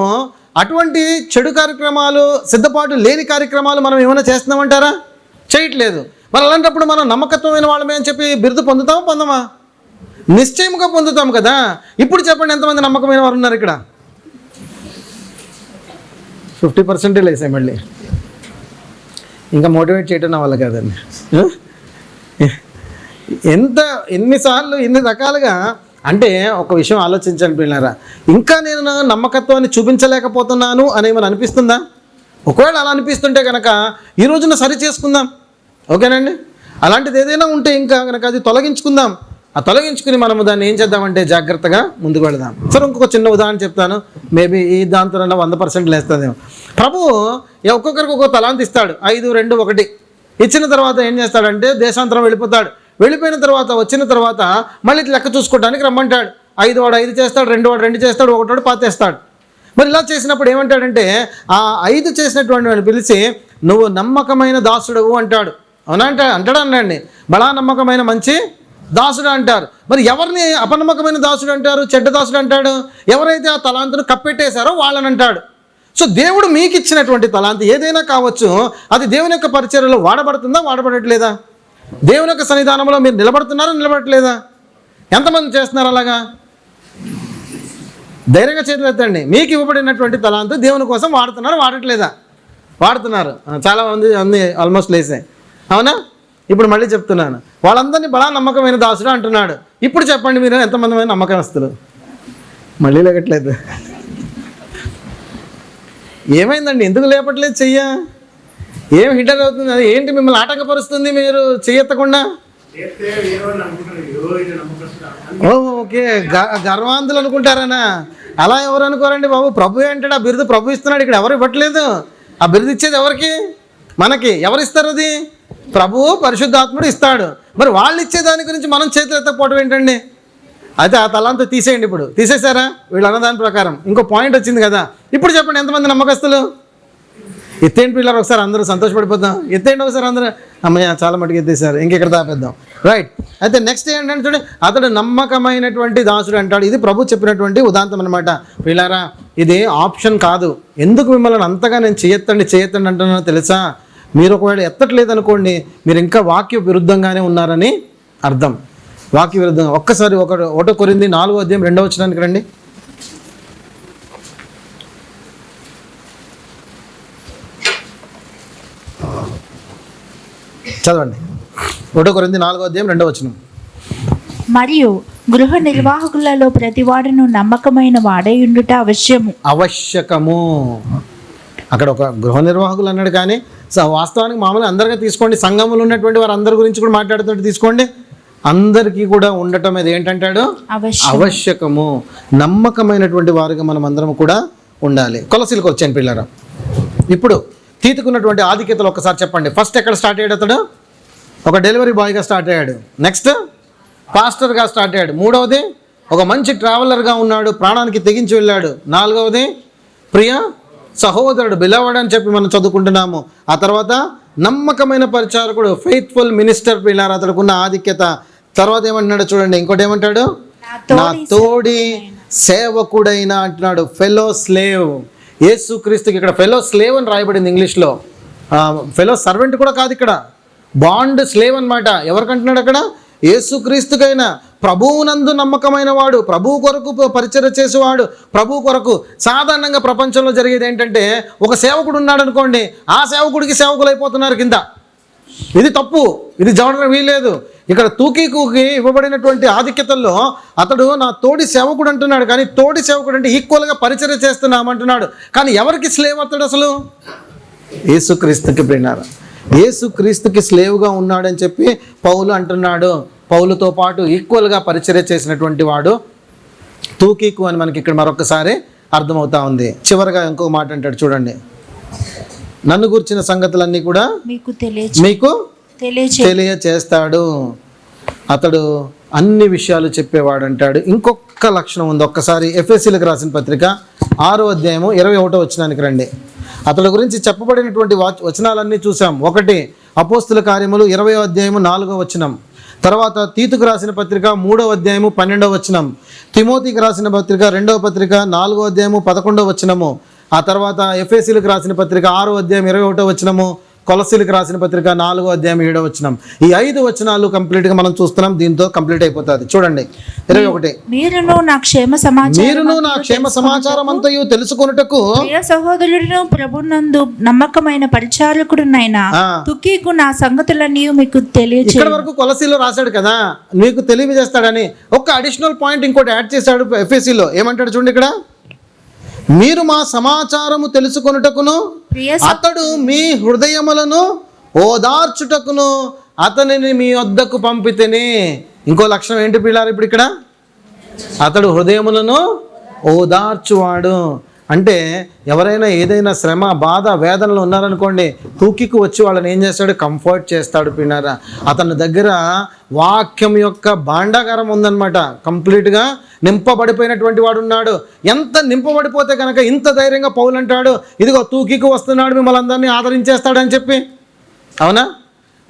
Speaker 1: అటువంటి చెడు కార్యక్రమాలు, సిద్ధపాటు లేని కార్యక్రమాలు మనం ఏమైనా చేస్తున్నామంటారా? చేయట్లేదు. మరి అలాంటప్పుడు మనం నమ్మకత్వమైన వాళ్ళమే అని చెప్పి బిరుదు పొందుతామా పొందమా? నిశ్చయముగా పొందుతాం కదా. ఇప్పుడు చెప్పండి, ఎంతమంది నమ్మకమైన వారు ఉన్నారు ఇక్కడ? 50% లేసాయి. మళ్ళీ ఇంకా మోటివేట్ చేయటం నా వల్ల కాదండి. ఎన్నిసార్లు ఎన్ని రకాలుగా అంటే ఒక విషయం ఆలోచించండి పిల్లరా, ఇంకా నేను నమ్మకత్వాన్ని చూపించలేకపోతున్నాను అని ఏమైనా అనిపిస్తుందా? ఒకవేళ అలా అనిపిస్తుంటే కనుక ఈ రోజున సరి చేసుకుందాం, ఓకేనండి. అలాంటిది ఏదైనా ఉంటే ఇంకా కనుక అది తొలగించుకుందాం. ఆ తొలగించుకుని మనము దాన్ని ఏం చేద్దామంటే జాగ్రత్తగా ముందుకు వెళదాం. సరే, ఇంకొక చిన్న ఉదాహరణ చెప్తాను. మేబీ ఈ దాంతో 100% లేస్తుందేమో. ప్రభు ఒక్కొక్కరికి ఒక్కొక్క తలాంతి ఇస్తాడు. 5, 2, 1 ఇచ్చిన తర్వాత ఏం చేస్తాడంటే దేశాంతరం వెళ్ళిపోతాడు. వెళ్ళిపోయిన తర్వాత వచ్చిన తర్వాత మళ్ళీ లెక్క చూసుకోవడానికి రమ్మంటాడు. 5 వాడు 5 చేస్తాడు, 2 వాడు 2 చేస్తాడు, 1 వాడు పాతేస్తాడు. మరి ఇలా చేసినప్పుడు ఏమంటాడంటే ఆ 5 చేసినటువంటి వాడిని పిలిచి నువ్వు నమ్మకమైన దాసుడవు అంటాడు. అవునా? అంటాడా? అన్నాడండి. బలా నమ్మకమైన మంచి దాసుడు అంటారు. మరి ఎవరిని అపనమ్మకమైన దాసుడు అంటారు, చెడ్డ దాసుడు అంటాడు? ఎవరైతే ఆ తలాంతును కప్పెట్టేశారో వాళ్ళని అంటాడు. సో దేవుడు మీకు ఇచ్చినటువంటి తలాంతి ఏదైనా కావచ్చు, అది దేవుని యొక్క పరిచర్యలో వాడబడుతుందా, వాడబడట్లేదా? దేవుని యొక్క సన్నిధానంలో మీరు నిలబడుతున్నారా, నిలబడట్లేదా? ఎంతమంది చేస్తున్నారు అలాగా? ధైర్యంగా చేతులు ఎత్తండి. మీకు ఇవ్వబడినటువంటి తలాంతు దేవుని కోసం వాడుతున్నారు, వాడట్లేదా? వాడుతున్నారు. చాలా మంది అన్ని ఆల్మోస్ట్ లేసాయి. అవునా? ఇప్పుడు మళ్ళీ చెప్తున్నాను, వాళ్ళందరినీ బలా నమ్మకమైన దాసుడు అంటున్నాడు. ఇప్పుడు చెప్పండి, మీరు ఎంతమంది నమ్మకస్తులు? మళ్ళీ లేకట్లేదు. ఏమైందండి? ఎందుకు లేపట్లేదు చెయ్య? ఏం హిటర్ అవుతుంది? అది ఏంటి మిమ్మల్ని ఆటంకపరుస్తుంది మీరు చెయ్యెత్తకుండా? ఓకే, గర్వాంతులు అనుకుంటారనా? అలా ఎవరు అనుకోరండి బాబు. ప్రభు అంటాడు, ఆ బిరుదు ప్రభు ఇస్తున్నాడు. ఇక్కడ ఎవరు ఇవ్వట్లేదు. ఆ బిరుదు ఇచ్చేది ఎవరికి? మనకి. ఎవరు ఇస్తారు అది? ప్రభువు పరిశుద్ధాత్ముడు ఇస్తాడు. మరి వాళ్ళు ఇచ్చే దాని గురించి మనం చేతులు ఎత్తకపోవడం ఏంటండి? అయితే ఆ తలాంతా తీసేయండి. ఇప్పుడు తీసేశారా? వీళ్ళు అన్నదాని ప్రకారం ఇంకో పాయింట్ వచ్చింది కదా. ఇప్పుడు చెప్పండి, ఎంతమంది నమ్మకస్తులు? ఎత్తేంటి పిల్లలు? ఒకసారి అందరూ సంతోషపడిపోతాం. ఎత్తేండి ఒకసారి అందరూ. అమ్మయ్య, చాలా మటుకు ఎత్తేసారు, ఇంకెక్కడ తాపేద్దాం. రైట్. అయితే నెక్స్ట్ ఏంటంటే చూడండి, అతడు నమ్మకమైనటువంటి దాసుడు అంటాడు. ఇది ప్రభు చెప్పినటువంటి ఉదాంతం అనమాట. పిల్లారా, ఇది ఆప్షన్ కాదు. ఎందుకు మిమ్మల్ని అంతగా నేను చేయెత్తండి అంటున్నానో తెలుసా? మీరు ఒకవేళ ఎత్తట్లేదు అనుకోండి, మీరు ఇంకా వాక్య విరుద్ధంగానే ఉన్నారని అర్థం. వాక్య విరుద్ధంగా. ఒక్కసారి 1 కొరింథీ 4:2 రండి. చదవండి. 1 కొరింథీ 4:2.
Speaker 4: మరియు గృహ నిర్వాహకులలో ప్రతివాడును నమ్మకమైన వాడై ఉండుట
Speaker 1: ఆవశ్యకము. అక్కడ ఒక గృహ నిర్వాహకులు అన్నాడు, కానీ వాస్తవానికి మామూలుగా అందరిగా తీసుకోండి. సంఘంలో ఉన్నటువంటి వారు అందరి గురించి కూడా మాట్లాడుతుంటే తీసుకోండి. అందరికీ కూడా ఉండటం అది ఏంటంటాడు? ఆవశ్యకము. నమ్మకమైనటువంటి వారుగా మనం అందరం కూడా ఉండాలి. కొలసీలకు వచ్చాను పిల్లరా. ఇప్పుడు తీతుకున్నటువంటి ఆధిక్యతలు ఒకసారి చెప్పండి. ఫస్ట్ ఎక్కడ స్టార్ట్ అయ్యాడు అతడు? ఒక డెలివరీ బాయ్గా స్టార్ట్ అయ్యాడు. నెక్స్ట్ పాస్టర్గా స్టార్ట్ అయ్యాడు. 3వది ఒక మంచి ట్రావెలర్గా ఉన్నాడు, ప్రాణానికి తెగించి వెళ్ళాడు. 4వది ప్రియ సహోదరుడు, బిలవడ్ అని చెప్పి మనం చదువుకుంటున్నాము. ఆ తర్వాత నమ్మకమైన పరిచారకుడు, ఫెయిత్ఫుల్ మినిస్టర్. పిల్లారు అతడుకున్న ఆధిక్యత. తర్వాత ఏమంటున్నాడు చూడండి, ఇంకోటి ఏమంటాడు? నా తోడి సేవకుడైన అంటున్నాడు. Fellow slave. యేసుక్రీస్తుకి ఇక్కడ ఫెలో స్లేవ్ అని రాయబడింది ఇంగ్లీష్లో. ఫెలో సర్వెంట్ కూడా కాదు, ఇక్కడ బాండ్ స్లేవ్ అనమాట. ఎవరికంటున్నాడు అక్కడ? యేసుక్రీస్తుకైనా, ప్రభువునందు నమ్మకమైన వాడు, ప్రభువు కొరకు పరిచర్య చేసేవాడు, ప్రభువు కొరకు. సాధారణంగా ప్రపంచంలో జరిగేది ఏంటంటే, ఒక సేవకుడు ఉన్నాడు అనుకోండి, ఆ సేవకుడికి సేవకులు అయిపోతున్నారు కింద. ఇది తప్పు, ఇది జరగడం వీల్లేదు. ఇక్కడ తూకీకుకి ఇవ్వబడినటువంటి ఆధిక్యతల్లో అతడు నా తోడి సేవకుడు అంటున్నాడు, కానీ తోడి సేవకుడు అంటే ఈక్వల్గా పరిచర్య చేస్తున్నామంటున్నాడు. కానీ ఎవరికి స్లేవ్ అతడు అసలు? యేసుక్రీస్తుకి. ప్రియులారా, యేసుక్రీస్తుకి స్లేవ్గా ఉన్నాడని చెప్పి పౌలు అంటున్నాడు. పౌలుతో పాటు ఈక్వల్గా పరిచర్య చేసినటువంటి వాడు తూకీకు అని మనకి ఇక్కడ మరొకసారి అర్థమవుతా ఉంది. చివరిగా ఇంకో మాట అంటాడు చూడండి, నన్ను గురించిన సంగతులన్నీ కూడా మీకు తెలియచేస్తాడు. అతడు అన్ని విషయాలు చెప్పేవాడు అంటాడు. ఇంకొక లక్షణం ఉంది. ఒక్కసారి ఎఫెసీలకు రాసిన పత్రిక 6:21 రండి. అతడి గురించి చెప్పబడినటువంటి వచనాలన్నీ చూసాం. 1 అపోస్తుల కార్యములు 20వ అధ్యాయము 4వ వచనం. తర్వాత తీతుకు రాసిన పత్రిక 3వ అధ్యాయము 12వ వచనం, తిమోతికి రాసిన పత్రిక 2వ పత్రిక 4వ అధ్యాయము 11వ వచనము, ఆ తర్వాత ఎఫెసీలకు రాసిన పత్రిక 6వ అధ్యాయం 21వ వచనము, కొలసీలకు రాసిన పత్రిక 4వ అధ్యాయం 7వ వచనం. ఈ 5 వచనాలు కంప్లీట్గా మనం చూస్తున్నాం. దీంతో కంప్లీట్ అయిపోతుంది. చూడండి 21.
Speaker 4: మీరును నా క్షేమ సమాచారం
Speaker 1: అంతయు తెలుసుకొనుటకు
Speaker 4: ప్రియ సహోదరుడును ప్రభునందు నమ్మకమైన పరిచారకుడునైన తుకీకు నా సంగతులన్నీ మీకు తెలియజేయ.
Speaker 1: ఇక్కడ వరకు కొలసీలో రాశాడు కదా, మీకు తెలియజేస్తాడని. ఒక అడిషనల్ పాయింట్ ఇంకోటి యాడ్ చేశాడు ఎఫెసీలో. ఏమంటాడు చూడండి ఇక్కడ, మీరు మా సమాచారము తెలుసుకొనుటకును అతడు మీ హృదయములను ఓదార్చుటకును అతనిని మీ వద్దకు పంపితేనే. ఇంకో లక్షణం ఏంటి పిల్లారు ఇప్పుడు ఇక్కడ, అతడు హృదయములను ఓదార్చువాడు. అంటే ఎవరైనా ఏదైనా శ్రమ, బాధ, వేదనలు ఉన్నారనుకోండి, తూకికు వచ్చి వాళ్ళని ఏం చేస్తాడు, కంఫర్ట్ చేస్తాడు పిల్లారా. అతని దగ్గర వాక్యం యొక్క భాండాగారం ఉందన్నమాట. కంప్లీట్గా నింపబడిపోయినటువంటి వాడు ఉన్నాడు. ఎంత నింపబడిపోతే కనుక ఇంత ధైర్యంగా పౌలు అంటాడు, ఇదిగో తూకికు వస్తున్నాడు, మిమ్మల్ని అందరినీ ఆదరించేస్తాడని చెప్పి. అవునా?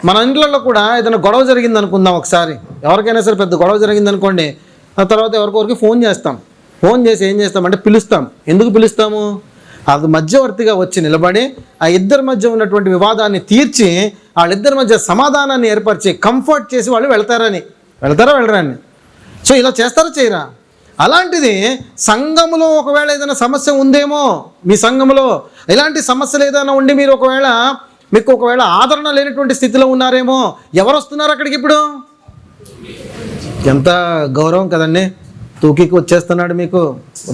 Speaker 1: మన ఇంట్లో కూడా ఏదైనా గొడవ జరిగింది అనుకుందాం. ఒకసారి ఎవరికైనా సరే పెద్ద గొడవ జరిగింది అనుకోండి, ఆ తర్వాత ఎవరికొరికి ఫోన్ చేస్తాం. ఫోన్ చేసి ఏం చేస్తామంటే పిలుస్తాం. ఎందుకు పిలుస్తాము? అది మధ్యవర్తిగా వచ్చి నిలబడి ఆ ఇద్దరి మధ్య ఉన్నటువంటి వివాదాన్ని తీర్చి వాళ్ళిద్దరి మధ్య సమాధానాన్ని ఏర్పరిచి కంఫర్ట్ చేసి వాళ్ళు వెళ్ళరని. సో ఇలా చేస్తారా చేయరా? అలాంటిది సంఘములో ఒకవేళ ఏదైనా సమస్య ఉందేమో, మీ సంఘములో ఇలాంటి సమస్యలు ఏదైనా ఉండి మీరు మీకు ఒకవేళ ఆదరణ లేనటువంటి స్థితిలో ఉన్నారేమో, ఎవరు వస్తున్నారు అక్కడికి ఇప్పుడు? ఎంత గౌరవం కదండి. తూకీకి వచ్చేస్తున్నాడు, మీకు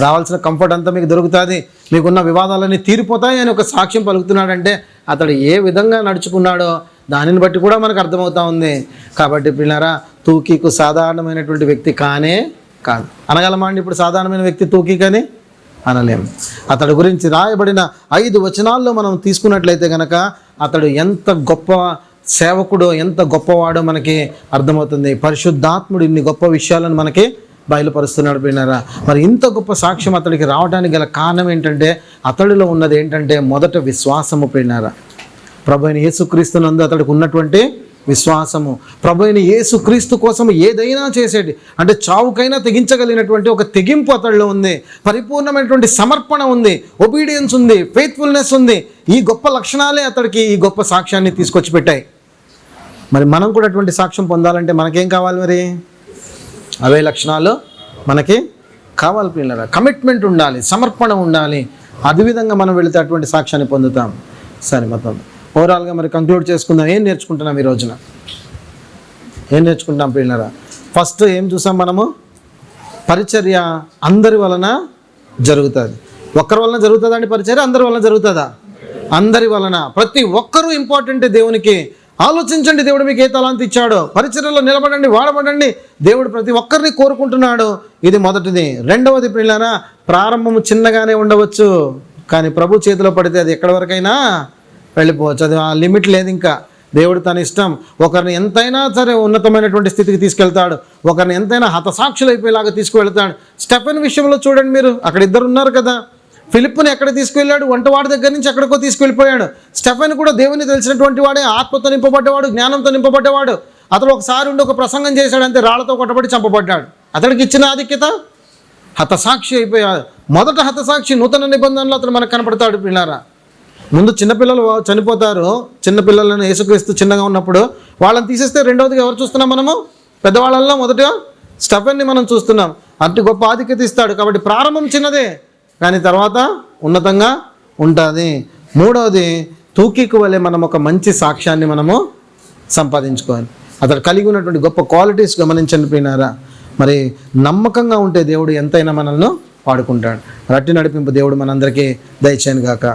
Speaker 1: రావాల్సిన కంఫర్ట్ అంతా మీకు దొరుకుతుంది, మీకున్న వివాదాలన్నీ తీరిపోతాయి అని ఒక సాక్ష్యం పలుకుతున్నాడంటే అతడు ఏ విధంగా నడుచుకున్నాడో దానిని బట్టి కూడా మనకు అర్థమవుతా ఉంది. కాబట్టి పిల్లరా, తూకీకు సాధారణమైనటువంటి వ్యక్తి కాదు. అనగలమా అండి ఇప్పుడు సాధారణమైన వ్యక్తి తూకీకని? అనలేము. అతడి గురించి రాయబడిన 5 వచనాల్లో మనం తీసుకున్నట్లయితే కనుక అతడు ఎంత గొప్ప సేవకుడో, ఎంత గొప్పవాడో మనకి అర్థమవుతుంది. పరిశుద్ధాత్ముడు ఇన్ని గొప్ప విషయాలను మనకి బయలుపరుస్తున్నాడు పిల్లరా. మరి ఇంత గొప్ప సాక్ష్యం అతడికి రావడానికి గల కారణం ఏంటంటే, అతడిలో ఉన్నది ఏంటంటే మొదట విశ్వాసము పిల్లరా. ప్రభు అయిన యేసుక్రీస్తునందు అతడికి ఉన్నటువంటి విశ్వాసము, ప్రభు అయిన యేసుక్రీస్తు కోసం ఏదైనా చేసేది, అంటే చావుకైనా తెగించగలిగినటువంటి ఒక తెగింపు అతడిలో ఉంది, పరిపూర్ణమైనటువంటి సమర్పణ ఉంది, ఒబీడియన్స్ ఉంది, ఫెయిత్ఫుల్నెస్ ఉంది. ఈ గొప్ప లక్షణాలే అతడికి ఈ గొప్ప సాక్ష్యాన్ని తీసుకొచ్చి పెట్టాయి. మరి మనం కూడా అటువంటి సాక్ష్యం పొందాలంటే మనకేం కావాలి? మరి అవే లక్షణాలు మనకి కావాలి పిల్లరా. కమిట్మెంట్ ఉండాలి, సమర్పణ ఉండాలి. అదేవిధంగా మనం వెళితే అటువంటి సాక్ష్యాన్ని పొందుతాం. సరే, మొత్తం ఓవరాల్గా మరి కంక్లూడ్ చేసుకుందాం. ఏం నేర్చుకుంటున్నాం ఈ రోజున? ఏం నేర్చుకుంటాం పిల్లరా? ఫస్ట్ ఏం చూసాం మనము? పరిచర్య అందరి వలన జరుగుతుంది. ఒక్కరి వలన జరుగుతుందండి పరిచర్య? అందరి వలన జరుగుతుందా? అందరి వలన. ప్రతి ఒక్కరూ ఇంపార్టెంటే దేవునికి. ఆలోచించండి, దేవుడు మీకు ఏ తలాంతి ఇచ్చాడో, పరిచర్యలో నిలబడండి, వాడబడండి. దేవుడు ప్రతి ఒక్కరిని కోరుకుంటున్నాడు. ఇది మొదటిది. రెండవది పిల్లరా, ప్రారంభము చిన్నగానే ఉండవచ్చు, కానీ ప్రభు చేతిలో పడితే అది ఎక్కడి వరకైనా వెళ్ళిపోవచ్చు. అది ఆ లిమిట్ లేదు. ఇంకా దేవుడు తన ఇష్టం ఒకరిని ఎంతైనా సరే ఉన్నతమైనటువంటి స్థితికి తీసుకెళ్తాడు, ఒకరిని ఎంతైనా హతసాక్షులు అయిపోయేలాగా తీసుకువెళ్తాడు. స్టెఫెన్ విషయంలో చూడండి మీరు, అక్కడ ఇద్దరు ఉన్నారు కదా. ఫిలిప్పుని ఎక్కడ తీసుకువెళ్ళాడు? వంటవాడి దగ్గర నుంచి ఎక్కడికో తీసుకువెళ్ళిపోయాడు. స్టెఫెన్ కూడా దేవుని తెలిసినటువంటి వాడే, ఆత్మతో నింపబడ్డవాడు, జ్ఞానంతో నింపబడ్డవాడు. అతడు ఒకసారి ఉండి ఒక ప్రసంగం చేశాడు, అంతే రాళ్లతో కొట్టబడి చంపబడ్డాడు. అతడికి ఇచ్చిన ఆధిక్యత హతసాక్షి అయిపోయాడు. మొదట హతసాక్షి నూతన నిబంధనలో అతడు మనకు కనపడతాడు పిల్లారా. ముందు చిన్నపిల్లలు చనిపోతారు. చిన్నపిల్లలను యేసుక్రీస్తు చిన్నగా ఉన్నప్పుడు వాళ్ళని తీసేస్తే రెండవదిగా ఎవరు చూస్తున్నాం మనము? పెద్దవాళ్ళల్లో మొదట స్టెఫెన్ని మనం చూస్తున్నాం. అతి గొప్ప ఆధిక్యత ఇస్తాడు. కాబట్టి ప్రారంభం చిన్నదే, కానీ తర్వాత ఉన్నతంగా ఉంటుంది. మూడవది, తూకీకు వలె మనం ఒక మంచి సాక్ష్యాన్ని మనము సంపాదించుకోవాలి. అతడు కలిగి ఉన్నటువంటి గొప్ప క్వాలిటీస్ గమనించండి పిల్లారా. మరి నమ్మకంగా ఉంటే దేవుడు ఎంతైనా మనల్ని వాడుకుంటాడు. రట్టి నడిపింపు దేవుడు మనందరికీ దయచేయను గాక.